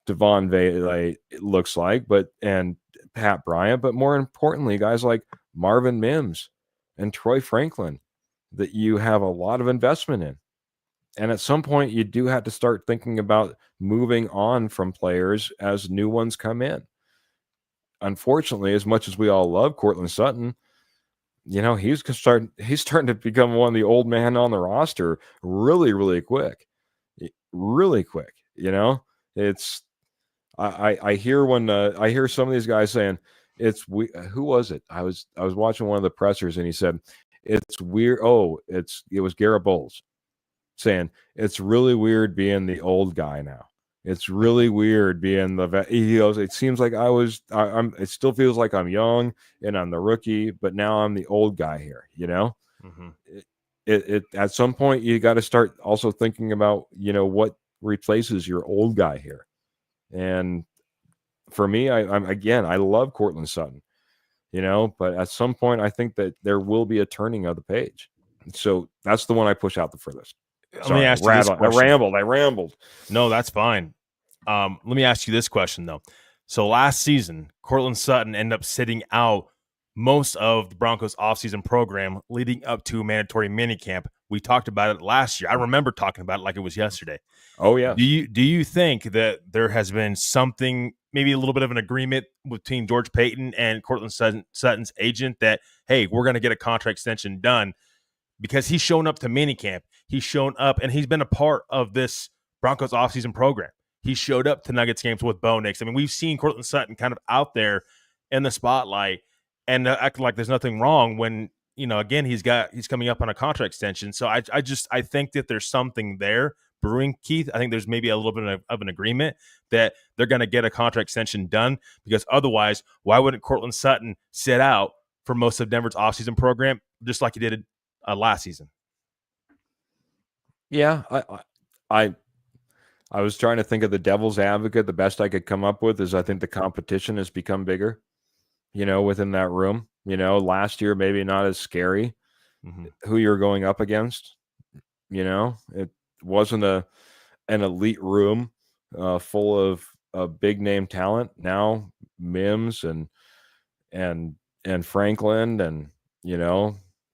Devon Vele looks like, and Pat Bryant, but more importantly, guys like Marvin Mims and Troy Franklin that you have a lot of investment in. And at some point, you do have to start thinking about moving on from players as new ones come in. Unfortunately, as much as we all love Courtland Sutton, he's starting to become one of the old men on the roster really, really quick. Really quick. It's I hear when I hear some of these guys saying who was it? I was watching one of the pressers and he said it's weird. It was Garrett Bowles saying it's really weird being the old guy now. It's really weird being the vet. He goes, it seems like it still feels like I'm young and I'm the rookie, but now I'm the old guy here. Mm-hmm. It at some point you got to start also thinking about what replaces your old guy here. And for me, I love Courtland Sutton, but at some point I think that there will be a turning of the page. So that's the one I push out the furthest. Let me ask you this question. I rambled. No, that's fine. Let me ask you this question, though. So last season, Courtland Sutton ended up sitting out most of the Broncos offseason program leading up to mandatory minicamp. We talked about it last year. I remember talking about it like it was yesterday. Oh, yeah. Do you think that there has been something, maybe a little bit of an agreement between George Payton and Courtland Sutton's agent that, hey, we're going to get a contract extension done? Because he's shown up to minicamp. He's shown up, and he's been a part of this Broncos offseason program. He showed up to Nuggets games with Bo Nix. I mean, we've seen Courtland Sutton kind of out there in the spotlight and acting like there's nothing wrong when, again, he's coming up on a contract extension. So I think that there's something there brewing, Keith. I think there's maybe a little bit of an agreement that they're going to get a contract extension done, because otherwise, why wouldn't Courtland Sutton sit out for most of Denver's offseason program just like he did last season? Yeah, I was trying to think of the devil's advocate. The best I could come up with is I think the competition has become bigger, within that room. Last year maybe not as scary who you're going up against. It wasn't an elite room full of big name talent. Now Mims and Franklin and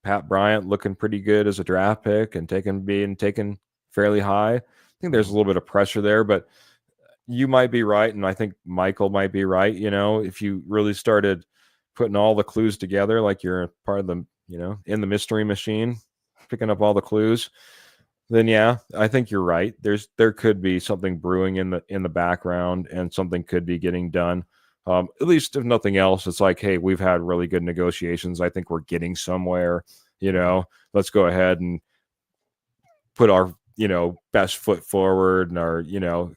Pat Bryant looking pretty good as a draft pick and being taken fairly high. I think there's a little bit of pressure there, but you might be right, and I think Michael might be right. If you really started putting all the clues together, like you're part of the, in the mystery machine, picking up all the clues, then yeah, I think you're right. There could be something brewing in the background, and something could be getting done. At least if nothing else, it's like, hey, we've had really good negotiations. I think we're getting somewhere. Let's go ahead and put our best foot forward and our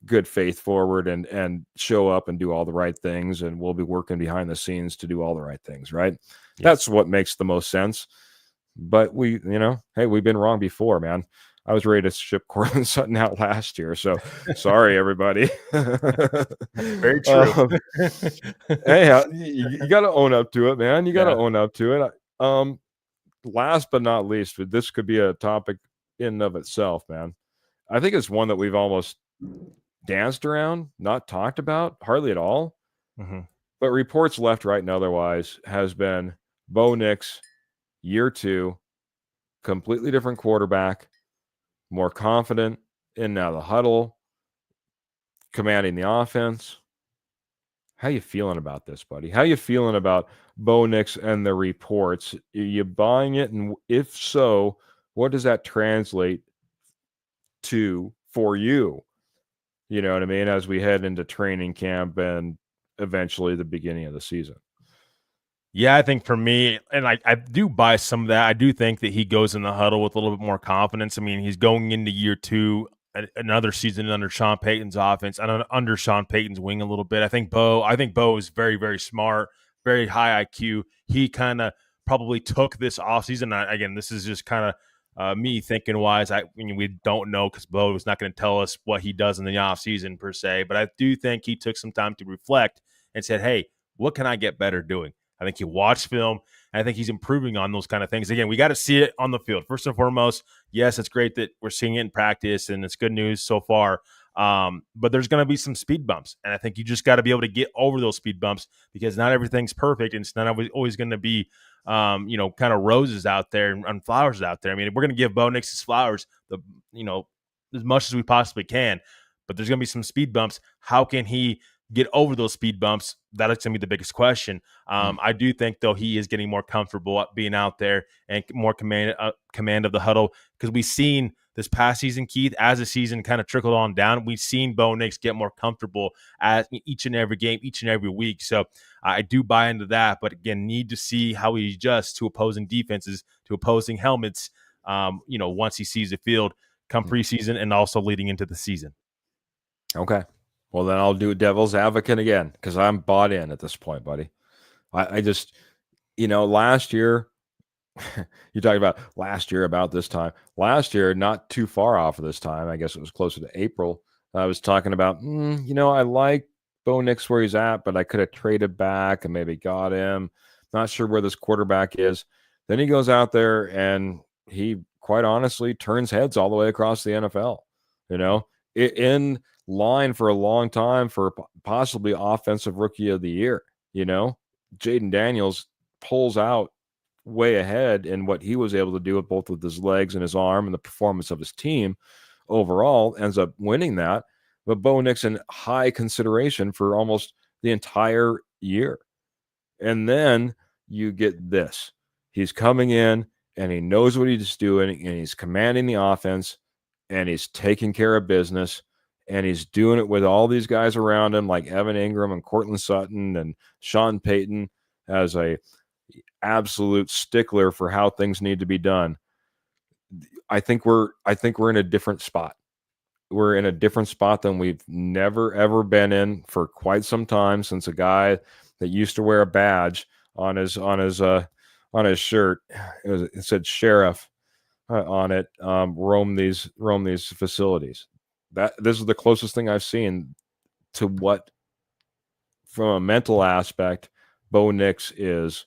good faith forward, and show up and do all the right things, and we'll be working behind the scenes to do all the right things, right? That's Yes. what makes the most sense. But hey, we've been wrong before, man. I was ready to ship Cortland Sutton out last year, so sorry, everybody. Very true. Hey, you got to own up to it, man. You got to Yeah. own up to it. Last but not least, this could be a topic in and of itself, man. I think it's one that we've almost danced around, not talked about hardly at all. Hmm. But reports left, right, and otherwise has been Bo Nix, year 2, completely different quarterback, more confident in now the huddle, commanding the offense. How you feeling about this, buddy? How you feeling about Bo Nix and the reports? Are you buying it? And if so, what does that translate to for you? You know what I mean? As we head into training camp and eventually the beginning of the season. Yeah, I think for me, and I do buy some of that. I do think that he goes in the huddle with a little bit more confidence. I mean, he's going into year 2, another season under Sean Payton's offense, and under Sean Payton's wing a little bit. I think Bo is very, very smart, very high IQ. He kind of probably took this offseason. Again, this is just kind of me thinking wise. We don't know because Bo is not going to tell us what he does in the offseason per se. But I do think he took some time to reflect and said, hey, what can I get better doing? I think he watched film, and I think he's improving on those kind of things. Again, we got to see it on the field. First and foremost, yes, it's great that we're seeing it in practice, and it's good news so far. But there's going to be some speed bumps, and I think you just got to be able to get over those speed bumps because not everything's perfect, and it's not always going to be, kind of roses out there and flowers out there. I mean, we're going to give Bo Nix his flowers, as much as we possibly can, but there's going to be some speed bumps. How can he get over those speed bumps? That's going to be the biggest question. I do think, though, he is getting more comfortable being out there and more command of the huddle because we've seen this past season, Keith, as the season kind of trickled on down, we've seen Bo Nix get more comfortable at each and every game, each and every week. So I do buy into that, but again, need to see how he adjusts to opposing defenses, to opposing helmets, once he sees the field come preseason and also leading into the season. Okay. Well, then I'll do devil's advocate again because I'm bought in at this point, buddy. I just, last year, you talking about last year about this time. Last year, not too far off of this time. I guess it was closer to April. I was talking about, I like Bo Nix where he's at, but I could have traded back and maybe got him. Not sure where this quarterback is. Then he goes out there and he, quite honestly, turns heads all the way across the NFL. In line for a long time for possibly offensive rookie of the year. Jaden Daniels pulls out way ahead in what he was able to do with both with his legs and his arm and the performance of his team overall, ends up winning that. But Bo Nix in high consideration for almost the entire year. And then you get this. He's coming in and he knows what he's doing and he's commanding the offense and he's taking care of business and he's doing it with all these guys around him like Evan Ingram and Cortland Sutton and Sean Payton as a absolute stickler for how things need to be done. I think we're in a different spot. We're in a different spot than we've never ever been in for quite some time, since a guy that used to wear a badge on his shirt, it said sheriff on it, roam these facilities. This is the closest thing I've seen to what, from a mental aspect, Bo Nix is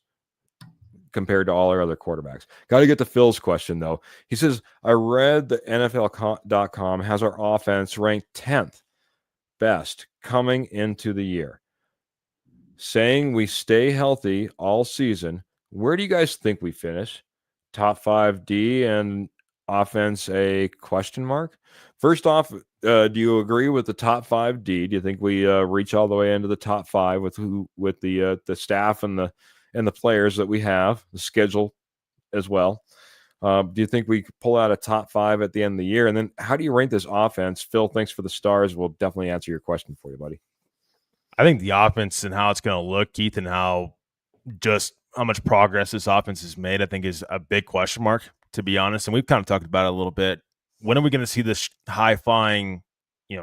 compared to all our other quarterbacks. Got to get to Phil's question, though. He says, I read that NFL.com has our offense ranked 10th best coming into the year, saying we stay healthy all season. Where do you guys think we finish? Top 5 D and offense a question mark? First off, do you agree with the top 5 D? Do you think we reach all the way into the top 5 with the staff and the players that we have, the schedule as well? Do you think we could pull out a top 5 at the end of the year? And then how do you rank this offense? Phil, thanks for the stars. We'll definitely answer your question for you, buddy. I think the offense and how it's going to look, Keith, and how much progress this offense has made, I think is a big question mark, to be honest. And we've kind of talked about it a little bit. When are we going to see this high-flying,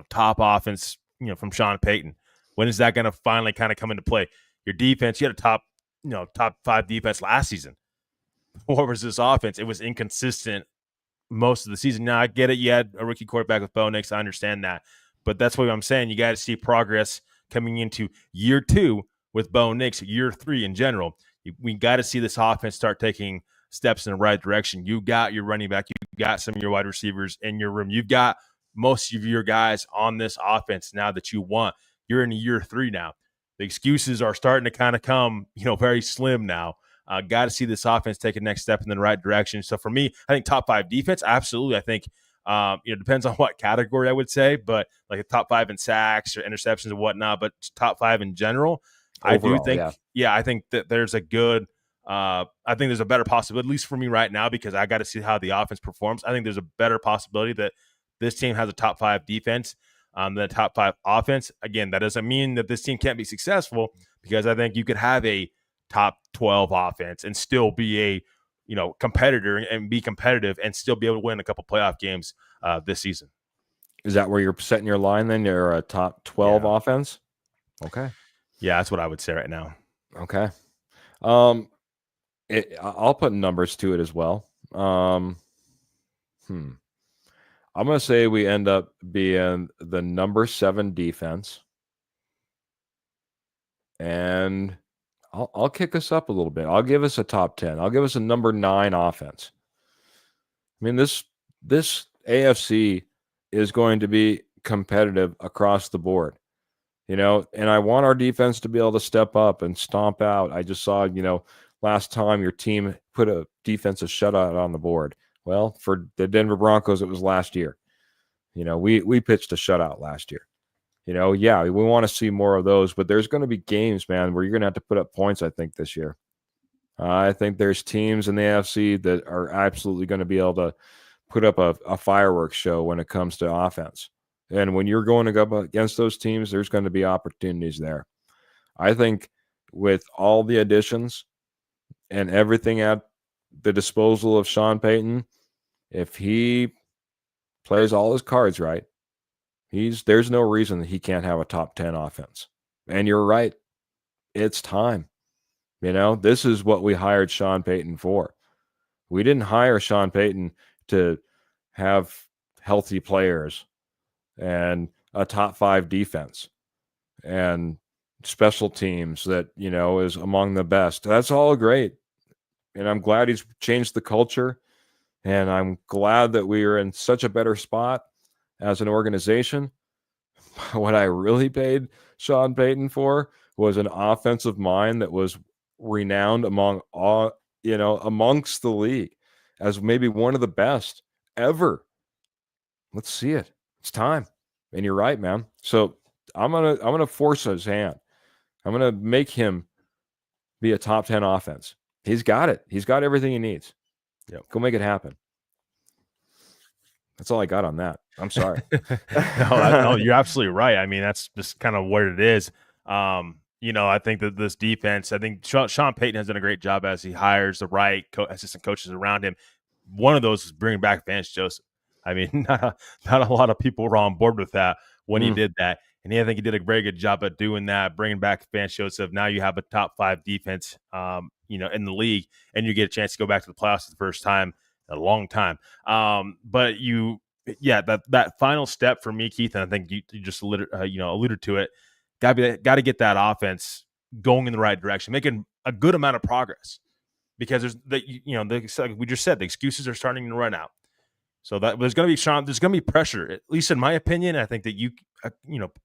top offense, from Sean Payton? When is that going to finally kind of come into play? Your defense, you had a top 5 defense last season. What was this offense? It was inconsistent most of the season. Now, I get it. You had a rookie quarterback with Bo Nix. I understand that. But that's what I'm saying. You got to see progress coming into year 2 with Bo Nix, year 3 in general. We got to see this offense start taking steps in the right direction. You got your running back. You got some of your wide receivers in your room. You've got most of your guys on this offense now that you want. You're in year 3 now. The excuses are starting to kind of come, very slim now. Got to see this offense take a next step in the right direction. So for me, I think top 5 defense, absolutely. I think depends on what category I would say, but like a top 5 in sacks or interceptions and whatnot. But top 5 in general, overall, I do think, I think that there's a good. I think there's a better possibility, at least for me right now, because I got to see how the offense performs. I think there's a better possibility that this team has a top 5 defense than a top 5 offense. Again, that doesn't mean that this team can't be successful, because I think you could have a top 12 offense and still be a competitor and be competitive and still be able to win a couple playoff games this season. Is that where you're setting your line then? You're a top 12 offense? Okay. Yeah, that's what I would say right now. Okay. I'll put numbers to it as well. I'm going to say we end up being the number 7 defense. And I'll kick us up a little bit. I'll give us a top 10. I'll give us a number 9 offense. I mean, this AFC is going to be competitive across the board, and I want our defense to be able to step up and stomp out. I just saw, last time your team put a defensive shutout on the board. Well, for the Denver Broncos, it was last year. We pitched a shutout last year. We want to see more of those, but there's going to be games, man, where you're going to have to put up points, I think, this year. I think there's teams in the AFC that are absolutely going to be able to put up a fireworks show when it comes to offense. And when you're going to go against those teams, there's going to be opportunities there. I think with all the additions and everything at the disposal of Sean Payton, if he plays all his cards right, there's no reason that he can't have a top 10 offense. And you're right. It's time. This is what we hired Sean Payton for. We didn't hire Sean Payton to have healthy players and a top 5 defense and special teams that, is among the best. That's all great. And I'm glad he's changed the culture. And I'm glad that we are in such a better spot as an organization. What I really paid Sean Payton for was an offensive mind that was renowned among all, amongst the league as maybe one of the best ever. Let's see it. It's time. And you're right, man. So I'm gonna force his hand. I'm gonna make him be a top 10 offense. He's got it. He's got everything he needs. Yeah, go make it happen. That's all I got on that. I'm sorry. No, you're absolutely right. I mean, that's just kind of what it is. I think that this defense, I think Sean Payton has done a great job as he hires the right assistant coaches around him. One of those is bringing back Vance Joseph. I mean, not a lot of people were on board with that when he did that. And I think he did a very good job at doing that, bringing back Vance Joseph. Now you have a top 5 defense, in the league, and you get a chance to go back to the playoffs for the first time in a long time. But that final step for me, Keith, and I think you just alluded to it. Got to get that offense going in the right direction, making a good amount of progress, because like we just said, the excuses are starting to run out. So that there's going to be pressure, at least in my opinion. I think that you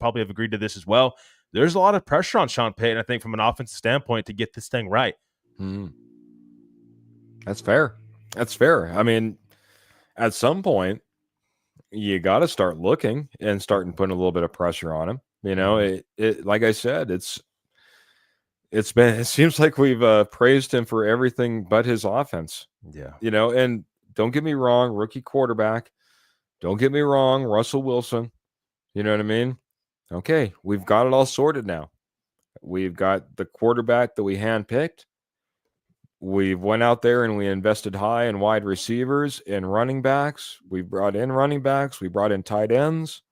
probably have agreed to this as well. There's a lot of pressure on Sean Payton, I think, from an offensive standpoint, to get this thing right. That's fair. I mean, at some point, you got to start looking and starting putting a little bit of pressure on him. It like I said, it seems like we've praised him for everything but his offense. Yeah. And don't get me wrong, rookie quarterback. Don't get me wrong, Russell Wilson. You know what I mean? Okay, we've got it all sorted now. We've got the quarterback that we handpicked. We went out there and we invested high in wide receivers and running backs. We brought in running backs. We brought in tight ends.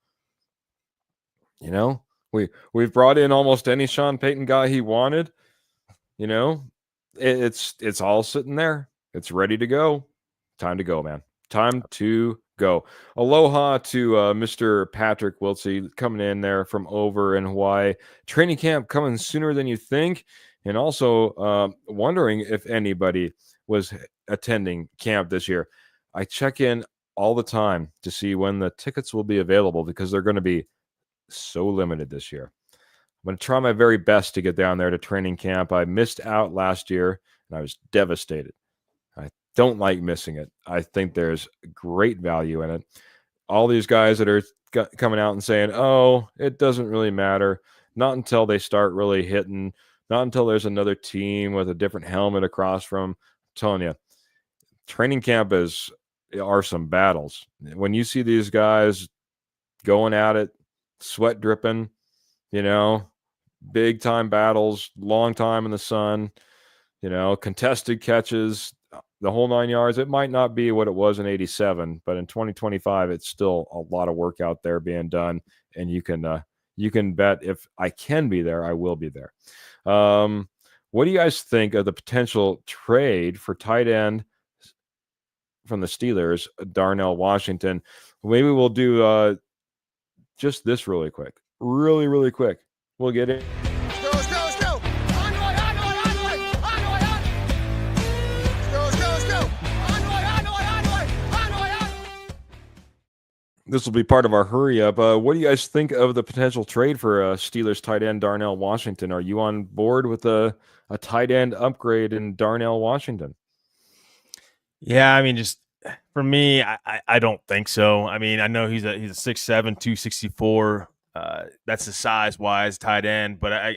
You know, we've brought in almost any Sean Payton guy he wanted. You know, it's all sitting there. It's ready to go. Time to go, man. Time to go. Aloha to Mr. Patrick Wiltsey coming in there from over in Hawaii. Training camp coming sooner than you think. And also wondering if anybody was attending camp this year. I check in all the time to see when the tickets will be available because they're going to be so limited this year. I'm going to try my very best to get down there to training camp. I missed out last year and I was devastated. I don't like missing it. I think there's great value in it. All these guys that are coming out and saying, oh, it doesn't really matter. Not until they start really hitting. Not until there's another team with a different helmet across from. I'm telling you, training camp are some battles. When you see these guys going at it, sweat dripping, big time battles, long time in the sun, contested catches, the whole 9 yards. It might not be what it was in 87, but in 2025, it's still a lot of work out there being done. And you can bet if I can be there, I will be there. What do you guys think of the potential trade for tight end from the Steelers, Darnell Washington? Maybe we'll do just this really quick. Really quick. We'll get it. Let's go. This will be part of our hurry up. What do you guys think of the potential trade for Steelers tight end Darnell Washington? Are you on board with a tight end upgrade in Darnell Washington? Yeah, I mean, just for me, I don't think so. I mean, I know he's a 6'7", 264. That's the size-wise tight end. But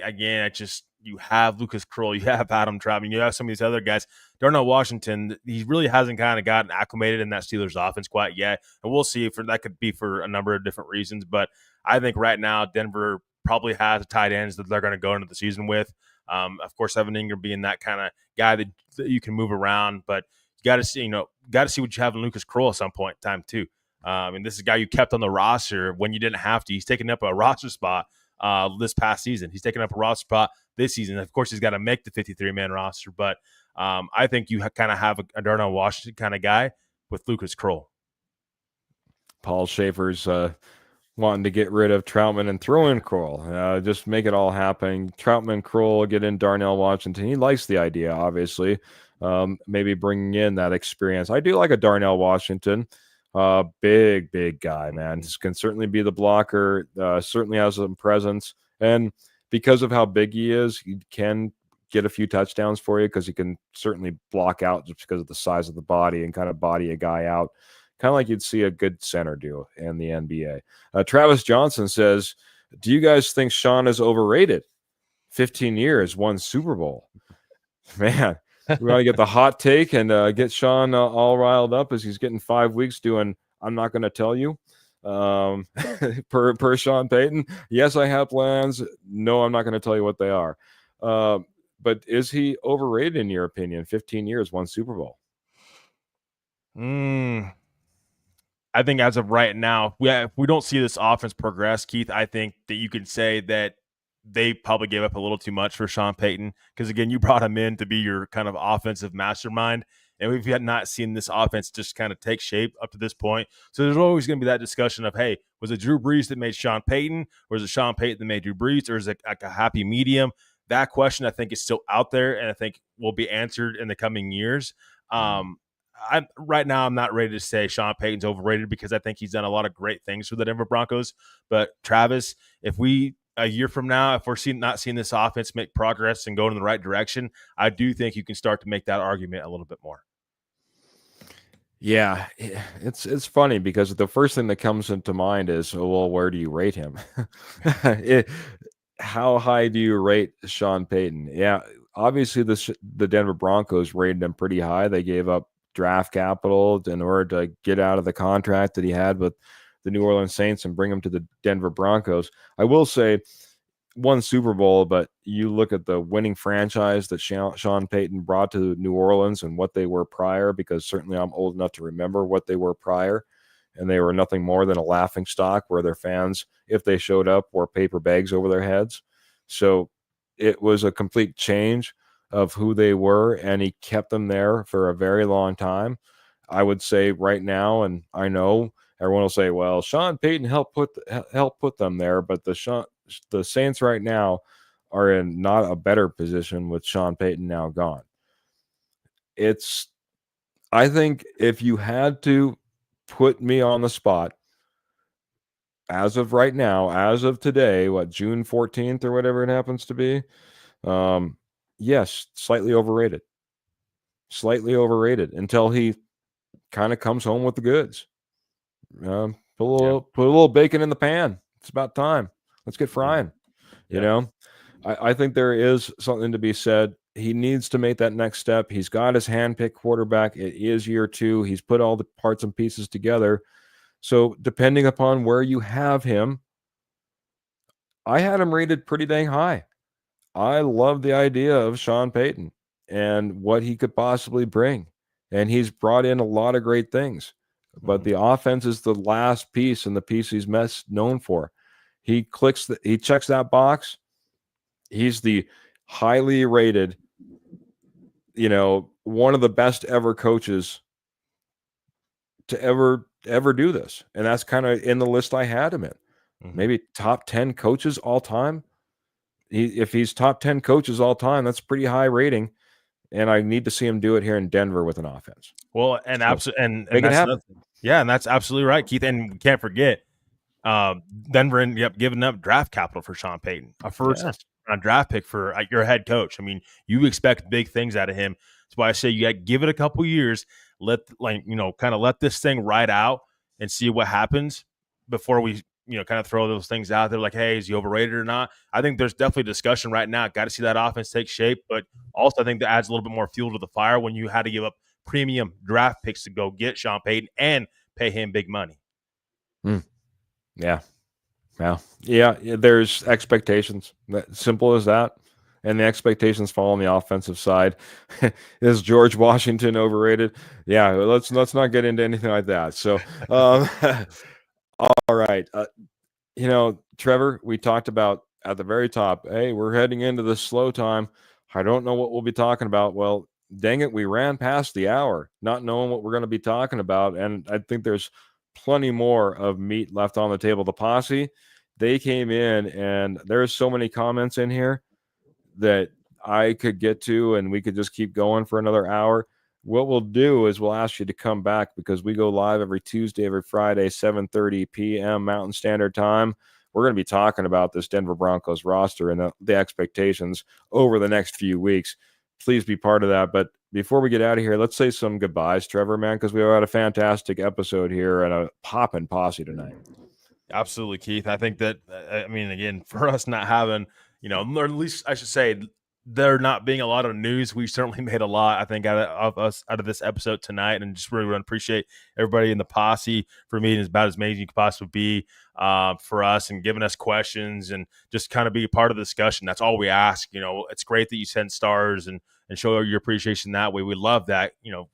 you have Lucas Krull, you have Adam Troutman, you have some of these other guys. Darnell Washington, he really hasn't kind of gotten acclimated in that Steelers offense quite yet. And we'll see if that could be for a number of different reasons. But I think right now Denver probably has tight ends that they're going to go into the season with. Of course, Evan Ingram being that kind of guy that you can move around. But you got to see what you have in Lucas Krull at some point in time too. And this is a guy you kept on the roster when you didn't have to. He's taken up a roster spot this past season. He's taken up a roster spot this season. Of course, he's got to make the 53-man roster, but I think you kind of have a Darnell Washington kind of guy with Lucas Krull. Paul Schaefer's wanting to get rid of Troutman and throw in Krull. Just make it all happen. Troutman, Krull, get in Darnell Washington. He likes the idea, obviously. Maybe bringing in that experience. I do like a Darnell Washington. Big guy, man. This can certainly be the blocker. Certainly has some presence. And because of how big he is, he can get a few touchdowns for you because he can certainly block out just because of the size of the body and kind of body a guy out. Kind of like you'd see a good center do in the NBA. Travis Johnson says, do you guys think Sean is overrated? 15 years, won Super Bowl. Man, we want to get the hot take and get Sean all riled up as he's getting 5 weeks doing I'm not going to tell you. Per Sean Payton. Yes, I have plans. No, I'm not going to tell you what they are. But is he overrated in your opinion? 15 years, won Super Bowl. I think as of right now, if we don't see this offense progress, Keith, I think that you can say that they probably gave up a little too much for Sean Payton because, again, you brought him in to be your kind of offensive mastermind, and we've not seen this offense just kind of take shape up to this point. So there's always going to be that discussion of, hey, was it Drew Brees that made Sean Payton, or is it Sean Payton that made Drew Brees, or is it like a happy medium? That question, I think, is still out there, and I think will be answered in the coming years. Right now, I'm not ready to say Sean Payton's overrated because I think he's done a lot of great things for the Denver Broncos. But Travis, if we a year from now, if we're not seeing this offense make progress and go in the right direction, I do think you can start to make that argument a little bit more. Yeah, it's funny because the first thing that comes into mind is, well, where do you rate him? How high do you rate Sean Payton? Yeah, obviously the Denver Broncos rated him pretty high. They gave up draft capital in order to get out of the contract that he had with the New Orleans Saints and bring him to the Denver Broncos. I will say, won Super Bowl, but you look at the winning franchise that Sean Payton brought to New Orleans and what they were prior, because certainly I'm old enough to remember what they were prior, and they were nothing more than a laughing stock where their fans, if they showed up, wore paper bags over their heads. So it was a complete change of who they were, and he kept them there for a very long time. I would say right now, and I know everyone will say, well, Sean Payton helped put them there, but the Saints right now are in not a better position with Sean Payton now gone. I think if you had to put me on the spot, as of right now, as of today, June 14th or whatever it happens to be, yes, slightly overrated until he kind of comes home with the goods. Put a little bacon in the pan. It's about time. Let's get frying. You know, I think there is something to be said. He needs to make that next step. He's got his handpicked quarterback. It is year 2. He's put all the parts and pieces together. So depending upon where you have him, I had him rated pretty dang high. I love the idea of Sean Payton and what he could possibly bring. And he's brought in a lot of great things. But the offense is the last piece, and the piece he's best known for. He checks that box. He's the highly rated, one of the best ever coaches to ever do this. And that's kind of in the list I had him in. Maybe top 10 coaches all time. If he's top 10 coaches all time, that's pretty high rating. And I need to see him do it here in Denver with an offense. Well, and absolutely, and make it that's happen. Yeah, and that's absolutely right, Keith. And we can't forget, Denver ended up giving up draft capital for Sean Payton, a first round draft pick for your head coach. I mean, you expect big things out of him. That's why I say you got to give it a couple years, let this thing ride out and see what happens before we kind of throw those things out there like, hey, is he overrated or not? I think there's definitely discussion right now. Got to see that offense take shape, but also I think that adds a little bit more fuel to the fire when you had to give up premium draft picks to go get Sean Payton and pay him big money. Yeah. Well, yeah, there's expectations. Simple as that. And the expectations fall on the offensive side. Is George Washington overrated? Yeah, let's not get into anything like that. So, all right. Trevor, we talked about at the very top, hey, we're heading into the slow time. I don't know what we'll be talking about. Well, dang it, we ran past the hour, not knowing what we're going to be talking about. And I think there's plenty more of meat left on the table. The posse, they came in, and there's so many comments in here that I could get to, and we could just keep going for another hour. What we'll do is we'll ask you to come back, because we go live every Tuesday, every Friday, 7:30 p.m. Mountain Standard Time. We're going to be talking about this Denver Broncos roster and the expectations over the next few weeks. Please be part of that. But before we get out of here, let's say some goodbyes, Trevor, man, because we had a fantastic episode here and a poppin' posse tonight. Absolutely, Keith. I think that, again, for us not having, or at least I should say, there not being a lot of news, we certainly made a lot, I think, out of this episode tonight, and just really want to appreciate everybody in the posse for being about as amazing you could possibly be for us, and giving us questions and just kind of be a part of the discussion. That's all we ask. It's great that you send stars and show your appreciation that way. We love that,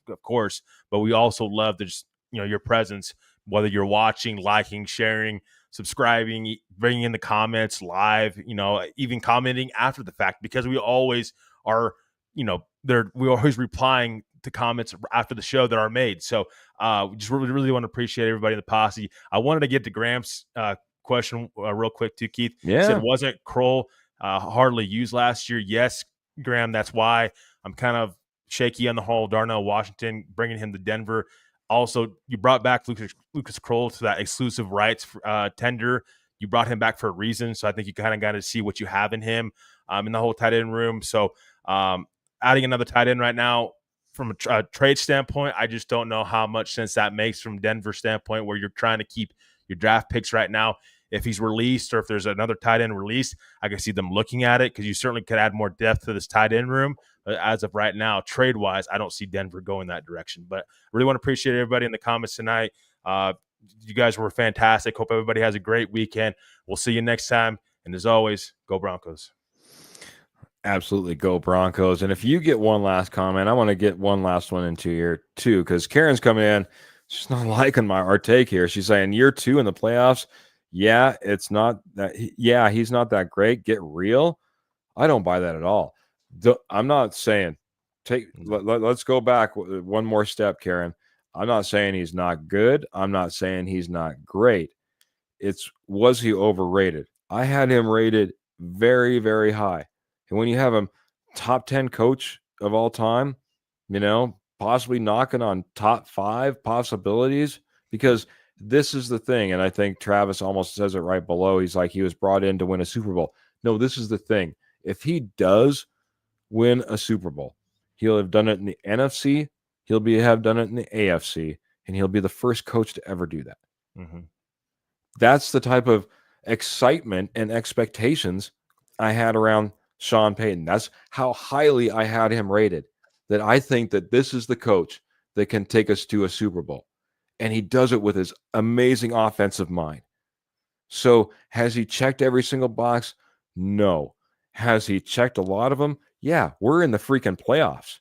of course, but we also love to just, your presence, whether you're watching, liking, sharing, subscribing, bringing in the comments live, even commenting after the fact, because we always are, we're always replying to comments after the show that are made. So we just really want to appreciate everybody in the posse. I wanted to get to Graham's question real quick too, Keith. Yeah. He said, wasn't Kroll hardly used last year? Yes, Graham, that's why I'm kind of shaky on the whole Darnell Washington, bringing him to Denver. Also, you brought back Lucas Kroll to that exclusive rights tender. You brought him back for a reason, so I think you kind of got to see what you have in him in the whole tight end room. So adding another tight end right now from a trade standpoint, I just don't know how much sense that makes from Denver standpoint, where you're trying to keep your draft picks right now. if he's released or if there's another tight end released, I can see them looking at it because you certainly could add more depth to this tight end room. But as of right now, trade wise, I don't see Denver going that direction. But I really want to appreciate everybody in the comments tonight. You guys were fantastic. Hope everybody has a great weekend. We'll see you next time. And as always, go Broncos. Absolutely, go Broncos. And if you get one last comment, I want to get one last one into here too, because Karen's coming in. She's not liking our take here. She's saying year 2 in the playoffs. Yeah, it's not that. Yeah, he's not that great. Get real. I don't buy that at all. I'm not saying let's go back one more step, Karen. I'm not saying he's not good. I'm not saying he's not great. Was he overrated? I had him rated very, very high. And when you have him top 10 coach of all time, possibly knocking on top 5 possibilities, because this is the thing. And I think Travis almost says it right below. He's like, he was brought in to win a Super Bowl. No, this is the thing. If he does win a Super Bowl, he'll have done it in the NFC, have done it in the AFC, and he'll be the first coach to ever do that. Mm-hmm. That's the type of excitement and expectations I had around Sean Payton. That's how highly I had him rated, that I think that this is the coach that can take us to a Super Bowl. And he does it with his amazing offensive mind. So has he checked every single box? No. Has he checked a lot of them? Yeah, we're in the freaking playoffs.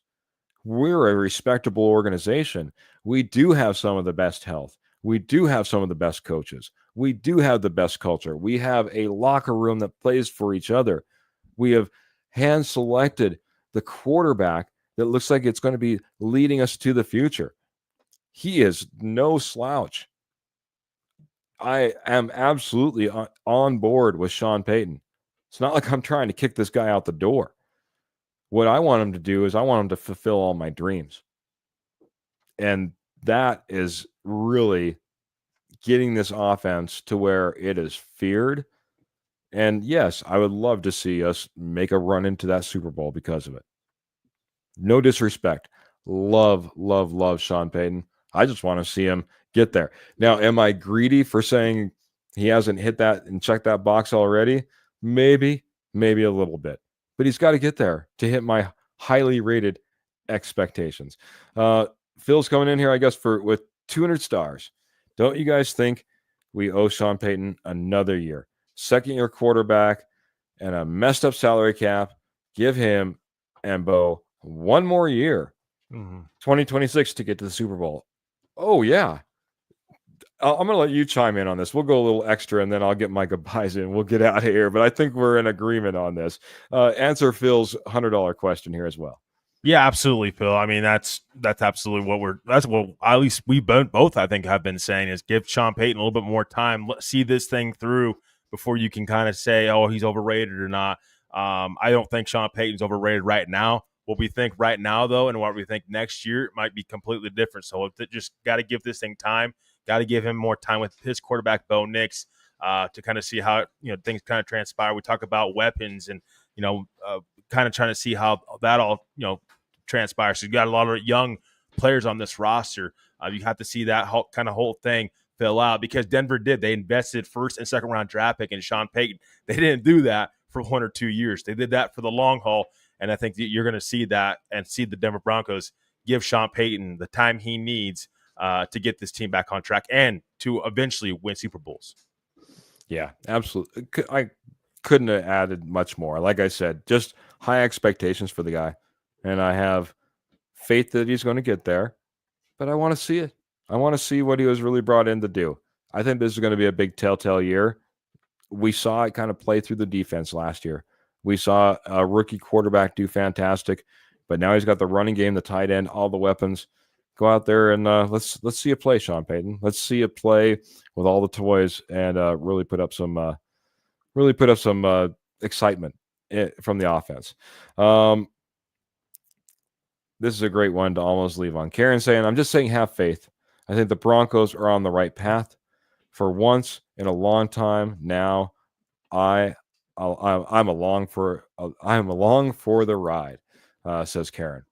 We're a respectable organization. We do have some of the best health. We do have some of the best coaches. We do have the best culture. We have a locker room that plays for each other. We have hand selected the quarterback that looks like it's going to be leading us to the future. He is no slouch. I am absolutely on board with Sean Payton. It's not like I'm trying to kick this guy out the door. What I want him to do is I want him to fulfill all my dreams. And that is really getting this offense to where it is feared. And yes, I would love to see us make a run into that Super Bowl because of it. No disrespect. Love, love, love Sean Payton. I just want to see him get there. Now, am I greedy for saying he hasn't hit that and checked that box already? Maybe a little bit. But he's got to get there to hit my highly rated expectations. Phil's coming in here, I guess, with 200 stars. Don't you guys think we owe Sean Payton another year? Second-year quarterback and a messed up salary cap. Give him and Bo one more year, 2026, to get to the Super Bowl. Oh, yeah. I'm going to let you chime in on this. We'll go a little extra, and then I'll get my goodbyes in. We'll get out of here. But I think we're in agreement on this. Answer Phil's $100 question here as well. Yeah, absolutely, Phil. I mean, that's absolutely that's what at least we both I think have been saying, is give Sean Payton a little bit more time. Let's see this thing through before you can kind of say, oh, he's overrated or not. I don't think Sean Payton's overrated right now. What we think right now, though, and what we think next year might be completely different. So just got to give this thing time. Got to give him more time with his quarterback, Bo Nix, to kind of see how things kind of transpire. We talk about weapons and kind of trying to see how that all transpires. So you got a lot of young players on this roster. You have to see that whole thing fill out, because Denver did. They invested first and second round draft pick in Sean Payton. They didn't do that for 1 or 2 years. They did that for the long haul, and I think that you're going to see that and see the Denver Broncos give Sean Payton the time he needs to get this team back on track and to eventually win Super Bowls. Yeah, absolutely. I couldn't have added much more. Like I said, just high expectations for the guy, and I have faith that he's going to get there, but I want to see it. I want to see what he was really brought in to do. I think this is going to be a big telltale year. We saw it kind of play through the defense last year. We saw a rookie quarterback do fantastic, but now he's got the running game, the tight end, all the weapons. Go out there and let's see it play, Sean Payton. Let's see it play with all the toys and really put up some excitement from the offense. This is a great one to almost leave on. Karen saying, I'm just saying have faith. I think the Broncos are on the right path. For once in a long time now, I'm along for the ride, says Karen.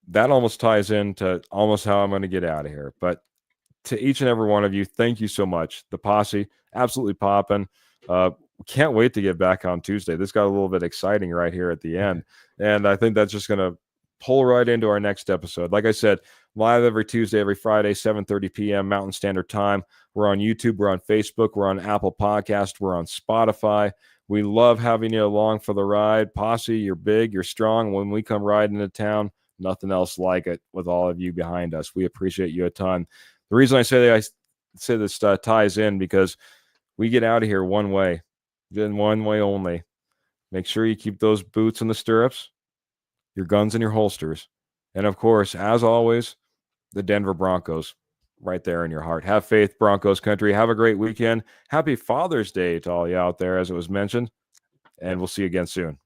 That almost ties into almost how I'm going to get out of here. But to each and every one of you, thank you so much. The posse, absolutely popping. Can't wait to get back on Tuesday. This got a little bit exciting right here at the end. And I think that's just going to pull right into our next episode. Like I said, live every Tuesday, every Friday, 7:30 p.m. Mountain Standard Time. We're on YouTube. We're on Facebook. We're on Apple Podcast. We're on Spotify. We love having you along for the ride. Posse, you're big, you're strong. When we come riding into town, nothing else like it with all of you behind us. We appreciate you a ton. The reason I say this ties in because we get out of here one way, then one way only. Make sure you keep those boots in the stirrups, your guns in your holsters, and of course, as always, the Denver Broncos right there in your heart. Have faith, Broncos country. Have a great weekend. Happy Father's Day to all you out there, as it was mentioned, and we'll see you again soon.